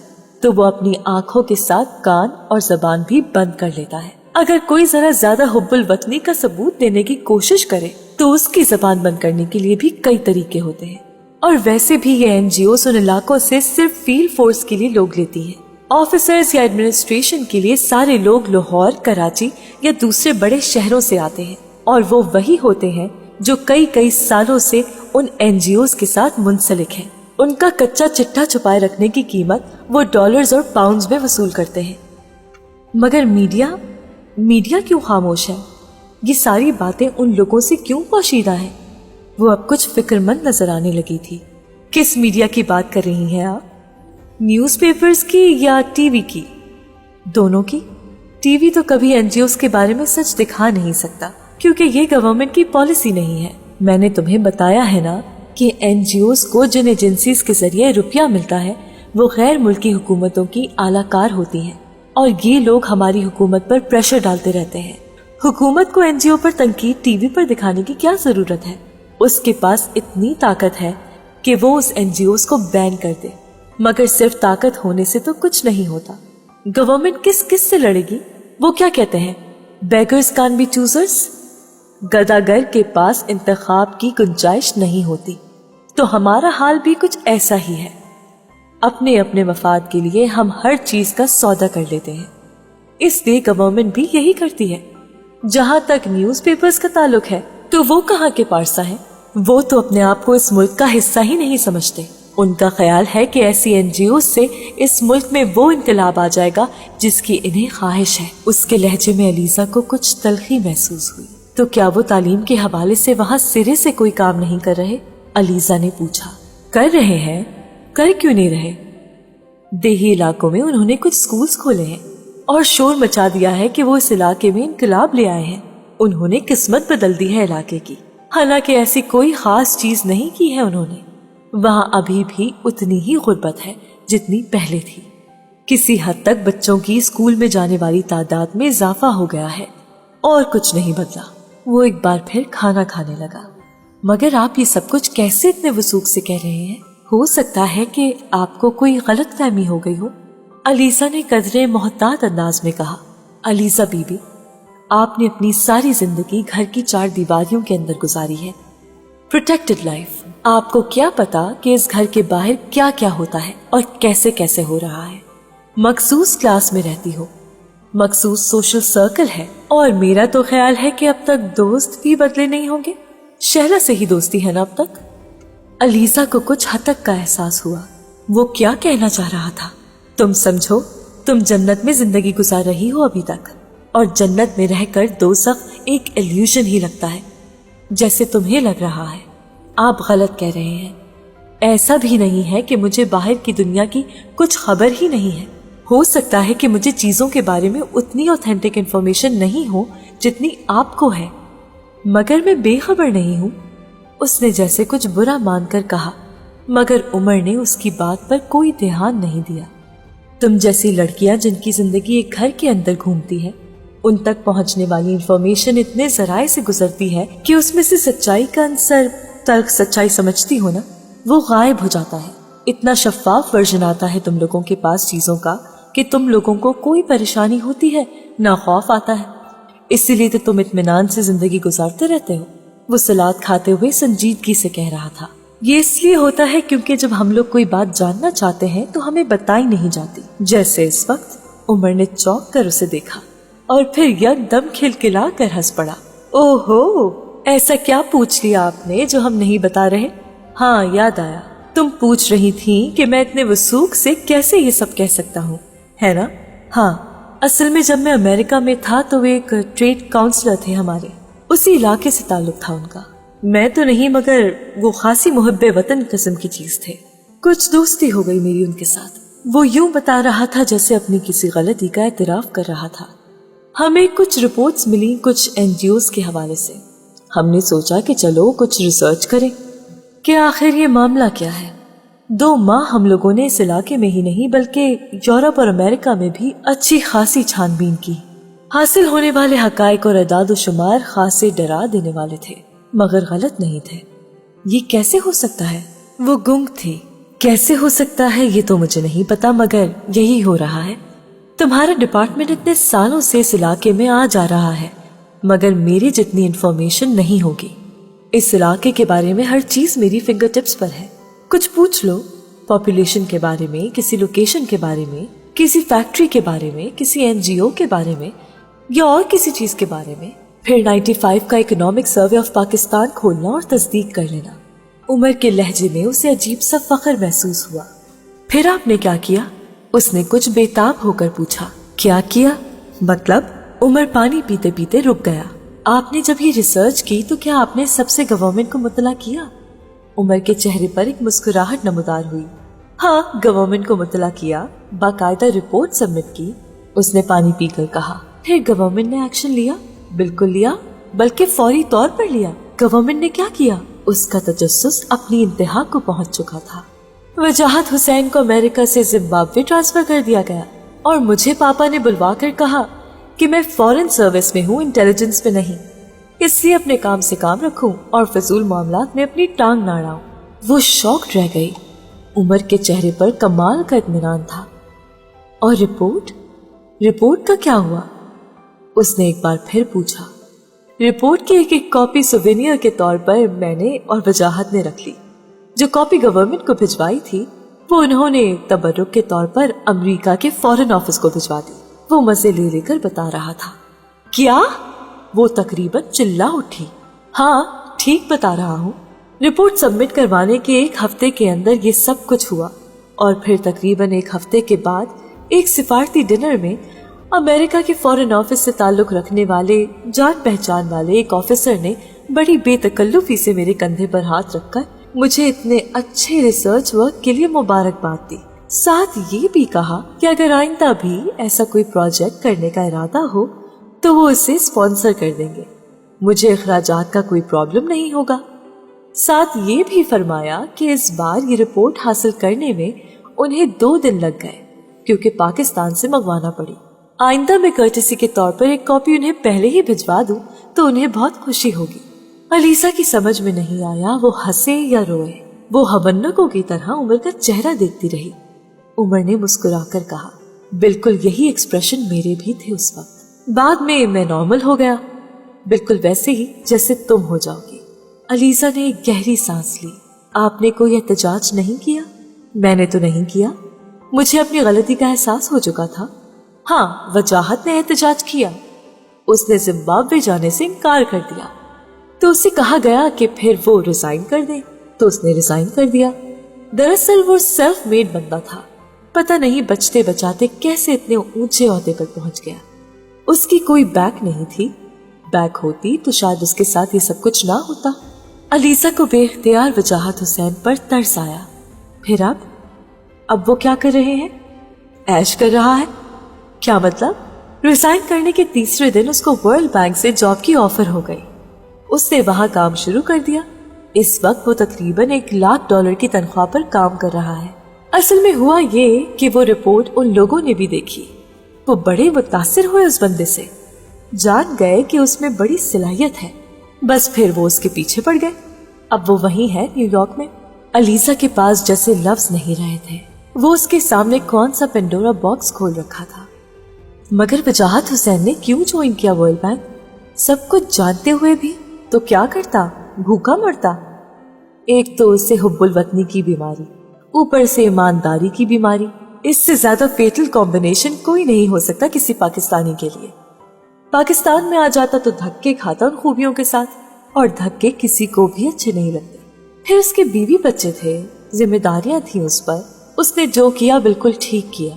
تو وہ اپنی آنکھوں کے ساتھ کان اور زبان بھی بند کر لیتا ہے. اگر کوئی ذرا زیادہ حب الوطنی کا ثبوت دینے کی کوشش کرے تو اس کی زبان بند کرنے کے لیے بھی کئی طریقے ہوتے ہیں. اور ویسے بھی یہ NGOs ان علاقوں سے صرف فیلڈ فورس کے لیے لوگ لیتی ہیں. آفیسرز یا ایڈمنسٹریشن کے لیے سارے لوگ لاہور، کراچی یا دوسرے بڑے شہروں سے آتے ہیں، اور وہ وہی ہوتے ہیں جو کئی سالوں سے ان NGOs کے ساتھ منسلک ہیں. उनका कच्चा चिट्ठा छुपाए रखने की कीमत वो डॉलर्स और पाउंड्स में वसूल करते हैं। मगर मीडिया क्यों खामोश है? ये सारी बातें उन लोगों से क्यों पोशीदा है? वो अब कुछ फिक्रमंद नजर आने लगी थी। किस मीडिया की बात कर रही हैं आप? न्यूज़पेपर्स की या टीवी की? दोनों की। टीवी तो कभी एनजीओस के बारे में सच दिखा नहीं सकता, क्योंकि ये गवर्नमेंट की पॉलिसी नहीं है। मैंने तुम्हें बताया है ना कि एनजीओस को जिन एजेंसीज के जरिए रुपया मिलता है वो गैर मुल्की हुकूमतों की आलाकार होती हैं, और ये लोग हमारी हुकूमत पर प्रेशर डालते रहते हैं। हुकूमत को एनजीओ पर तनकीद टीवी पर दिखाने की क्या जरूरत है? उसके पास इतनी ताकत है कि वो उस एनजीओस को बैन कर दे। मगर सिर्फ ताकत होने से तो कुछ नहीं होता। गवर्नमेंट किस से लड़ेगी? वो क्या कहते हैं, बेगर्स कान बी चूजर्स। गदागर के पास इंतखाब की गुंजाइश नहीं होती। तो हमारा हाल भी कुछ ऐसा ही है। अपने अपने मफाद के लिए हम हर चीज का सौदा कर लेते हैं। इसलिए गवर्नमेंट भी यही करती है। जहां तक न्यूज़पेपर्स का ताल्लुक है तो वो कहाँ के पारसा है? वो तो अपने आप को इस मुल्क का हिस्सा ही नहीं समझते। उनका ख्याल है कि ऐसी एनजीओ से इस मुल्क में वो इनकलाब आ जाएगा जिसकी इन्हें ख्वाहिश है। उसके लहजे में अलीजा को कुछ तलखी महसूस हुई। तो क्या वो तालीम के हवाले से वहाँ सिरे से कोई काम नहीं कर रहे? अलीजा ने पूछा। कर रहे हैं, कर क्यों नहीं रहे? देही इलाकों में उन्होंने कुछ स्कूल्स खोले हैं और शोर मचा दिया है कि वो इस इलाके में इनकलाब ले आए हैं। उन्होंने किस्मत बदल दी है इलाके की। हालांकि ऐसी कोई खास चीज नहीं की है उन्होंने। वहाँ अभी भी उतनी ही गुर्बत है जितनी पहले थी। किसी हद तक बच्चों की स्कूल में जाने वाली तादाद में इजाफा हो गया है और कुछ नहीं बदला। वो एक बार फिर खाना खाने लगा। मगर आप ये सब कुछ कैसे इतने वसूख से कह रहे हैं? हो सकता है कि आपको कोई गलतफहमी हो गई हो। अलीजा ने कदरे मोहतात अंदाज में कहा। अलीजा बीबी, आपने अपनी सारी जिंदगी घर की 4 दीवारियों के अंदर गुजारी है, प्रोटेक्टेड लाइफ। आपको क्या पता कि इस घर के बाहर क्या क्या होता है और कैसे कैसे हो रहा है। मखसूस क्लास में रहती हो, मखसूस सोशल सर्कल है, और मेरा तो ख्याल है कि अब तक दोस्त भी बदले नहीं होंगे। शहला से ही दोस्ती है ना अब तक? अलीजा को कुछ हतक का एहसास हुआ। वो क्या कहना चाह रहा था? तुम समझो, तुम जन्नत में जिंदगी गुजार रही हो अभी तक, और जन्नत में रहकर दोज़ख एक इल्यूजन ही लगता है जैसे तुम्हें लग रहा है। आप गलत कह रहे हैं। ऐसा भी नहीं है कि मुझे बाहर की दुनिया की कुछ खबर ही नहीं है। हो सकता है कि मुझे चीजों के बारे में उतनी ऑथेंटिक इन्फॉर्मेशन नहीं हो जितनी आपको है, मगर मैं बेखबर नहीं हूँ। उसने जैसे कुछ बुरा मानकर कहा, मगर उमर ने उसकी बात पर कोई ध्यान नहीं दिया। तुम जैसी लड़कियां जिनकी जिंदगी एक घर के अंदर घूमती है, उन तक पहुंचने वाली इंफॉर्मेशन इतने जराए से गुजरती है कि उसमें से सच्चाई का अंसर, तल्ख सच्चाई समझती हो ना, वो गायब हो जाता है। इतना शफाफ वर्जन आता है तुम लोगों के पास चीजों का कि तुम लोगों को कोई परेशानी होती है ना खौफ आता है। इसीलिए तो तुम इत्मीनान से जिंदगी गुजारते रहते हो। वो सलाद खाते हुए संजीदगी से कह रहा था। ये इसलिए होता है क्योंकि जब हम लोग कोई बात जानना चाहते हैं तो हमें बताई नहीं जाती। जैसे इस वक्त। उमर ने चौंक कर उसे देखा और फिर यकदम खिलखिला कर हंस पड़ा। ओहो, ऐसा क्या पूछ लिया आपने जो हम नहीं बता रहे? हाँ, याद आया। तुम पूछ रही थी कि मैं इतने वसूख से कैसे ये सब कह सकता हूँ, है ना? हाँ, असल में जब मैं अमेरिका में था तो एक ट्रेड काउंसलर थे हमारे, उसी इलाके से ताल्लुक था उनका। मैं तो नहीं, मगर वो खासी मुहब्बे वतन किस्म की चीज थे। कुछ दोस्ती हो गई मेरी उनके साथ। वो यूं बता रहा था जैसे अपनी किसी गलती का एतराफ कर रहा था। हमें कुछ रिपोर्ट्स मिली कुछ एनजीओस के हवाले से। हमने सोचा कि चलो कुछ रिसर्च करें कि आखिर ये मामला क्या है। 2 माह हम लोगों ने इस इलाके में ही नहीं बल्कि यूरोप और अमेरिका में भी अच्छी खासी छानबीन की। हासिल होने वाले हकायक और अदाद शुमार खासे डरा देने वाले थे, मगर गलत नहीं थे। ये कैसे हो सकता है? वो गुंग थी। कैसे हो सकता है ये तो मुझे नहीं पता, मगर यही हो रहा है। तुम्हारा डिपार्टमेंट इतने सालों से इस इलाके में आ जा रहा है, मगर मेरी जितनी इंफॉर्मेशन नहीं होगी। इस इलाके के बारे में हर चीज मेरी फिंगर टिप्स पर है। कुछ पूछ लो, पॉपुलेशन के बारे में, किसी लोकेशन के बारे में, किसी फैक्ट्री के बारे में, किसी एनजीओ के बारे में या और किसी चीज के बारे में। फिर 95 का इकोनॉमिक सर्वे ऑफ पाकिस्तान खोलना और तस्दीक कर लेना। उमर के लहजे में उसे अजीब सा फख्र महसूस हुआ। फिर आपने क्या किया? उसने कुछ बेताब होकर पूछा। क्या किया मतलब? उमर पानी पीते पीते रुक गया। आपने जब ये रिसर्च की तो क्या आपने सबसे गवर्नमेंट को मुतला किया? उमर के चेहरे पर एक मुस्कुराहट नमूदार हुई। हाँ, गवर्नमेंट को मुतला किया, बाकायदा रिपोर्ट सबमिट की। उसने पानी पीकर कहा। फिर गवर्नमेंट ने एक्शन लिया? बिल्कुल लिया, बल्कि फौरी तौर पर लिया। गवर्नमेंट ने क्या किया? उसका तजस्सुस अपनी इंतहा को पहुंच चुका था। वजाहत हुसैन को अमेरिका से जिम्बाब्वे ट्रांसफर कर दिया गया और मुझे पापा ने बुलवा कर कहा कि मैं फॉरेन सर्विस में हूँ, इंटेलिजेंस में नहीं, इसलिए अपने काम से काम रखूं और फजूल मामलात में अपनी टांग ना अड़ाऊं। वो शॉक्ड रह गई। उमर के चेहरे पर कमाल का इत्मीनान था। और रिपोर्ट का क्या हुआ? उसने एक बार फिर पूछा। रिपोर्ट की एक एक कॉपी सुवेनियर के तौर पर मैंने और वजाहत ने रख ली। जो कॉपी गवर्नमेंट को भिजवाई थी वो उन्होंने तबर्रुक के तौर पर अमेरिका के फॉरेन ऑफिस को भिजवा दी। वो मजे ले लेकर बता रहा था। क्या? वो तकरीबन चिल्ला उठी। हाँ, ठीक बता रहा हूँ। रिपोर्ट सबमिट करवाने के एक हफ्ते के अंदर ये सब कुछ हुआ और फिर तकरीबन एक हफ्ते के बाद एक सिफारती डिनर में अमेरिका के फॉरेन ऑफिस से ताल्लुक रखने वाले जान पहचान वाले एक ऑफिसर ने बड़ी बेतकल्लुफी से मेरे कंधे पर हाथ रखकर मुझे इतने अच्छे रिसर्च वर्क के लिए मुबारकबाद दी। साथ ये भी कहा कि अगर आइंदा भी ऐसा कोई प्रोजेक्ट करने का इरादा हो तो वो उसे स्पॉन्सर कर देंगे। मुझे अखराजात का कोई प्रॉब्लम नहीं होगा। साथ ये भी फरमाया कि इस बार ये रिपोर्ट हासिल करने में उन्हें 2 दिन लग गए क्योंकि पाकिस्तान से मंगवाना पड़ी। आइंदा मैं कर्टेसी के तौर पर एक कॉपी उन्हें पहले ही भिजवा दूं तो उन्हें बहुत खुशी होगी। अलीसा की समझ में नहीं आया वो हंसे या रोए। वो हवन्नकों की तरह उमर का चेहरा देखती रही। उमर ने मुस्कुराकर कहा, बिल्कुल यही एक्सप्रेशन मेरे भी थे उस वक्त। बाद में मैं नॉर्मल हो गया, बिल्कुल वैसे ही जैसे तुम हो जाओगी। अलीसा ने एक गहरी सांस ली। आपने कोई एहतजाज नहीं किया? मैंने तो नहीं किया, मुझे अपनी गलती का एहसास हो चुका था। हाँ, वजाहत ने एहतजाज किया। उसने जिम्बाब्वे जाने से इनकार कर दिया तो उसे कहा गया कि फिर वो रिजाइन कर दे, तो उसने रिजाइन कर दिया। दरअसल वो सेल्फ मेड बंदा था, पता नहीं बचते बचाते कैसे इतने ऊंचे ओहदे पर पहुंच गया। उसकी कोई बैक नहीं थी, बैक होती तो शायद उसके साथ ये सब कुछ ना होता। अलीसा को बेख्तियार वजाहत हुसैन पर तरस आया। फिर अब वो क्या कर रहे हैं? ऐश कर रहा है। क्या मतलब? रिजाइन करने के तीसरे दिन उसको वर्ल्ड बैंक से जॉब की ऑफर हो गई। उसने वहां काम शुरू कर दिया। इस वक्त वो तकरीबन $1 लाख की तनख्वाह पर काम कर रहा है। असल में हुआ ये कि वो रिपोर्ट उन लोगों ने भी देखी। वो बड़े मुतासिर हुए उस बंदे से, जान गए कि उसमें बड़ी सलाहियत है। बस फिर वो उसके पीछे पड़ गए। अब वो वहीं है, न्यूयॉर्क में। अलीसा के पास जैसे लफ्ज नहीं रहे थे। वो उसके सामने कौन सा पेंडोरा बॉक्स खोल रखा था। मगर वजाहत हुसैन ने क्यों ज्वाइन किया वर्ल्ड बैंक? सब कुछ जानते हुए भी तो क्या करता? भूखा मरता। एक तो उससे हुब्बुल वतनी की बीमारी, ऊपर से ईमानदारी की बीमारी। इससे ज्यादा फेटल कॉम्बिनेशन कोई नहीं हो सकता किसी पाकिस्तानी के लिए। पाकिस्तान में आ जाता तो धक्के खाता उन खूबियों के साथ, और धक्के किसी को भी अच्छे नहीं लगते। फिर उसके बीवी बच्चे थे, जिम्मेदारियां थी उस पर। उसने जो किया बिल्कुल ठीक किया।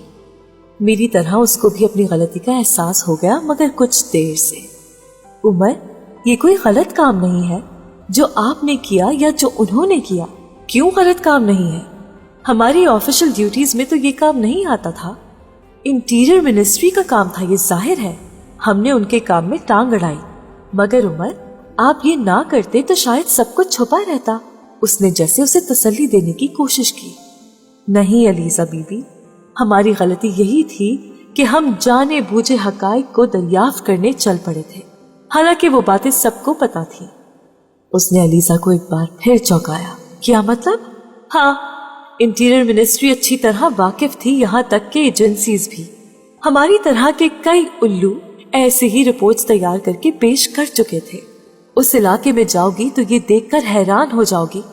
मेरी तरह उसको भी अपनी गलती का एहसास हो गया, मगर कुछ देर से। उमर, ये कोई गलत काम नहीं है जो आपने किया या जो उन्होंने किया। क्यों गलत काम नहीं है? हमारी ऑफिशियल ड्यूटीज में तो ये काम नहीं आता था। इंटीरियर मिनिस्ट्री का काम था, ये जाहिर है। हमने उनके काम में टांग अड़ाई। मगर उमर, आप ये ना करते तो शायद सब कुछ छुपा रहता। उसने जैसे उसे तसल्ली देने की कोशिश की। नहीं अलीसा बीबी, हमारी गलती यही थी कि हम जाने बूझे हकाइक को दरियाफ्त करने चल पड़े थे, हालांकि वो बातें सबको पता थी। उसने अलीसा को एक बार फिर चौंकाया। क्या मतलब? हाँ, इंटीरियर मिनिस्ट्री अच्छी तरह वाकिफ थी, यहाँ तक के एजेंसीज भी। हमारी तरह के कई उल्लू ऐसे ही रिपोर्ट्स तैयार करके पेश कर चुके थे। उस इलाके में जाओगी तो ये देखकर हैरान हो जाओगी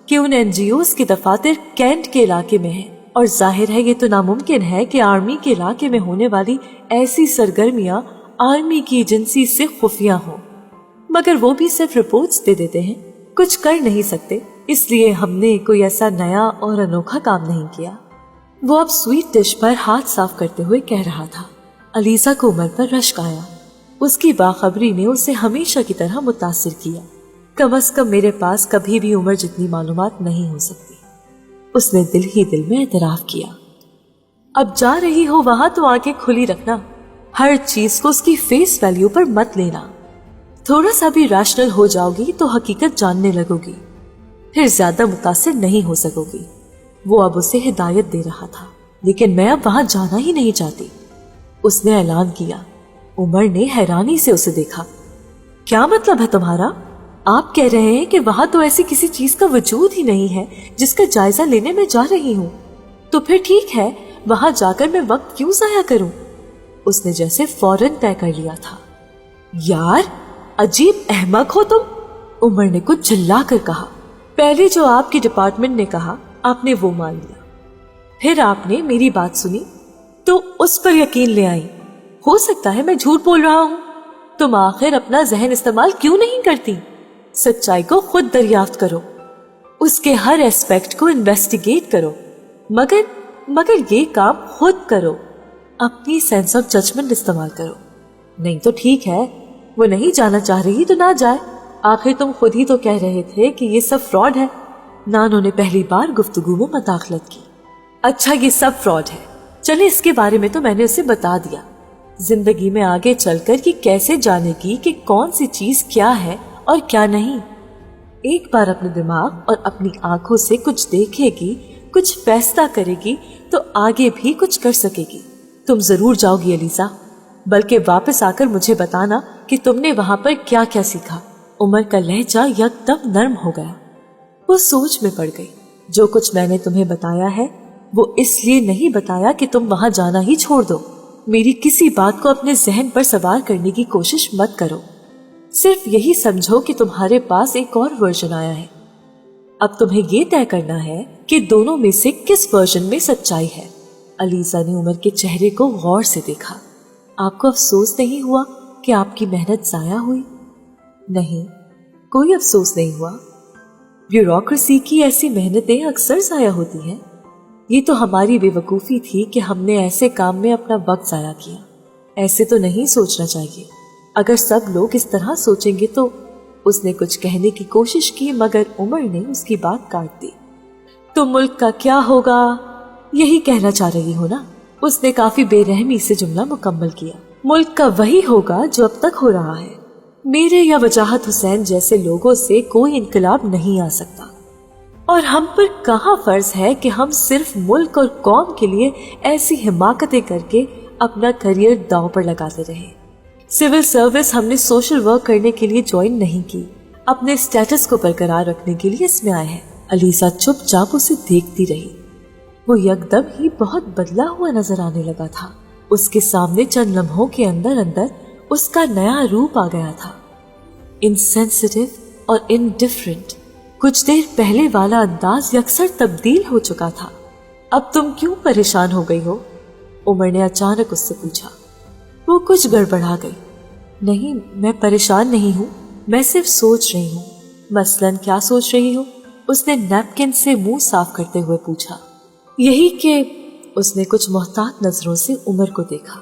कि उन एनजीओज के दफातर कैंट के इलाके में हैं, और जाहिर है ये तो नामुमकिन है कि आर्मी के इलाके में होने वाली ऐसी सरगर्मियां आर्मी की एजेंसी से खुफिया हों। मगर वो भी सिर्फ रिपोर्ट्स दे देते हैं, कुछ कर नहीं सकते। इसलिए हमने कोई ऐसा नया और अनोखा काम नहीं किया। वो अब स्वीट डिश पर हाथ साफ करते हुए कह रहा था। अलीजा को उमर पर रश्क आया। उसकी बाखबरी ने उसे हमेशा की तरह मुतासिर किया। कम से कम मेरे पास कभी भी उमर जितनी मालूमात नहीं हो सकती, उसने दिल ही दिल में एतराफ किया। अब जा रही हो वहां तो आंखें खुली रखना, हर चीज को उसकी फेस वैल्यू पर मत लेना। थोड़ा सा भी रैशनल हो जाओगी तो हकीकत जानने लगोगी, फिर ज्यादा मुतासिर नहीं हो सकोगी। वो अब उसे हिदायत दे रहा था। लेकिन मैं अब वहां जाना ही नहीं चाहती, उसने ऐलान किया। उमर ने हैरानी से उसे देखा। क्या मतलब है तुम्हारा? आप कह रहे हैं कि वहां तो ऐसी किसी चीज का वजूद ही नहीं है जिसका जायजा लेने में जा रही हूँ। तो फिर ठीक है, वहां जाकर मैं वक्त क्यों जाया करूं? उसने जैसे फौरन तय कर लिया था। यार, अजीब अहमक हो तुम, उमर ने कुछ चिल्ला कर कहा। पहले जो आपके डिपार्टमेंट ने कहा आपने वो मान लिया, फिर आपने मेरी बात सुनी तो उस पर यकीन ले आई। हो सकता है मैं झूठ बोल रहा हूं। तुम आखिर अपना जहन इस्तेमाल क्यों नहीं करती? सच्चाई को खुद दरियाफ्त करो, उसके हर एस्पेक्ट को इन्वेस्टिगेट करो, मगर ये काम खुद करो। अपनी सेंस ऑफ जजमेंट इस्तेमाल करो। नहीं तो ठीक है, वो नहीं जाना चाह रही तो ना जाए। आखिर तुम खुद ही तो कह रहे थे कि ये सब फ्रॉड है। नानो ने पहली बार गुफ्तगू में मदाखलत की। अच्छा, ये सब फ्रॉड है, चले इसके बारे में तो मैंने उसे बता दिया। जिंदगी में आगे चलकर कि कैसे जानेगी कि कौन सी चीज क्या है और क्या नहीं। एक बार अपने दिमाग और अपनी आंखों से कुछ देखेगी, कुछ फैसला करेगी तो आगे भी कुछ कर सकेगी। तुम जरूर जाओगी अलीजा, बल्कि वापस आकर मुझे बताना कि तुमने वहां पर क्या क्या सीखा। उमर का लहजा यकदम नर्म हो गया। वो सोच में पड़ गई। जो कुछ मैंने तुम्हें बताया है वो इसलिए नहीं बताया कि तुम वहां जाना ही छोड़ दो। मेरी किसी बात को अपने जहन पर सवार करने की कोशिश मत करो। सिर्फ यही समझो कि तुम्हारे पास एक और वर्जन आया है। अब तुम्हें ये तय करना है कि दोनों में से किस वर्जन में सच्चाई है। अलीजा ने उमर के चेहरे को गौर से देखा। आपको अफसोस नहीं हुआ कि आपकी मेहनत जाया हुई? नहीं, कोई अफसोस नहीं हुआ। ब्यूरोक्रेसी की ऐसी मेहनतें अक्सर जाया होती हैं। ये तो हमारी बेवकूफी थी कि हमने ऐसे काम में अपना वक्त जाया किया। ऐसे तो नहीं सोचना चाहिए। अगर सब लोग इस तरह सोचेंगे तो। उसने कुछ कहने की कोशिश की मगर उमर ने उसकी बात काट दी। तो मुल्क का क्या होगा, यही कहना चाह रही हो ना? उसने काफी बेरहमी से जुमला मुकम्मल किया। मुल्क का वही होगा जो अब तक हो रहा है। मेरे या वजाहत हुसैन जैसे लोगों से कोई इनकलाब नहीं आ सकता, और हम पर कहाँ फर्ज है कि हम सिर्फ मुल्क और कौम के लिए ऐसी हिमाकतें करके अपना करियर दांव पर लगाते रहे। सिविल सर्विस हमने सोशल वर्क करने के लिए ज्वाइन नहीं की, अपने स्टेटस को बरकरार रखने के लिए इसमें आए हैं। अलीजा चुपचाप उसे देखती रही। वो यकदम ही बहुत बदला हुआ नजर आने लगा था। उसके सामने चंद लम्हों के अंदर अंदर उसका नया रूप आ गया था। इनसेंसिटिव और इनडिफरेंट। कुछ देर पहले वाला अंदाज यकसर तब्दील हो चुका था। अब तुम क्यों परेशान हो गई हो? उमर ने अचानक उससे पूछा। वो कुछ गड़बड़ा गई। नहीं, मैं परेशान नहीं हूँ, मैं सिर्फ सोच रही हूँ। मसलन क्या सोच रही हो? उसने नैपकिन से मुंह साफ करते हुए पूछा। यही कि उसने कुछ मोहतात नजरों से उमर को देखा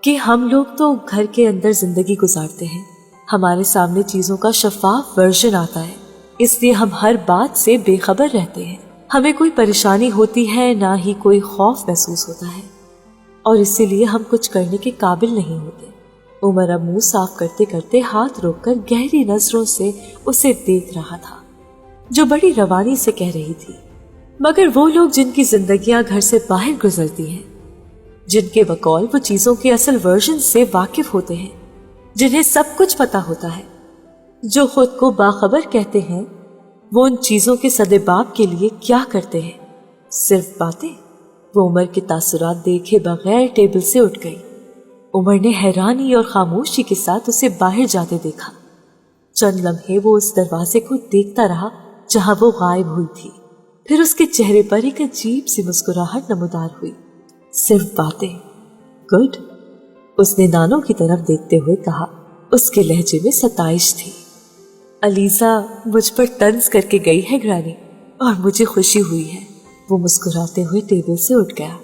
कि हम लोग तो घर के अंदर जिंदगी गुजारते हैं, हमारे सामने चीजों का शफाफ वर्जन आता है, इसलिए हम हर बात से बेखबर रहते हैं। हमें कोई परेशानी होती है ना ही कोई खौफ महसूस होता है, और इसीलिए हम कुछ करने के काबिल नहीं होते। उमर अब मुंह साफ करते करते हाथ रोककर गहरी नजरों से उसे देख रहा था, जो बड़ी रवानी से कह रही थी। मगर वो लोग जिनकी जिंदगियां घर से बाहर गुजरती हैं, जिनके बकौल वो चीजों के असल वर्जन से वाकिफ होते हैं, जिन्हें सब कुछ पता होता है, जो खुद को बाखबर कहते हैं, वो उन चीजों के सदेबाप के लिए क्या करते हैं? सिर्फ बातें। वो उमर के तासुरात देखे बगैर टेबल से उठ गई। उमर ने हैरानी और खामोशी के साथ उसे बाहर जाते देखा। चंद लम्हे वो उस दरवाजे को देखता रहा जहां वो गायब हुई थी। फिर उसके चेहरे पर एक अजीब सी मुस्कुराहट नमूदार हुई। सिर्फ बातें। गुड, उसने नानो की तरफ देखते हुए कहा। उसके लहजे में सताइश थी। अलीजा मुझ पर तंज करके गई है ग्रानी। اور مجھے خوشی ہوئی ہے۔ وہ مسکراتے ہوئے ٹیبل سے اٹھ گیا۔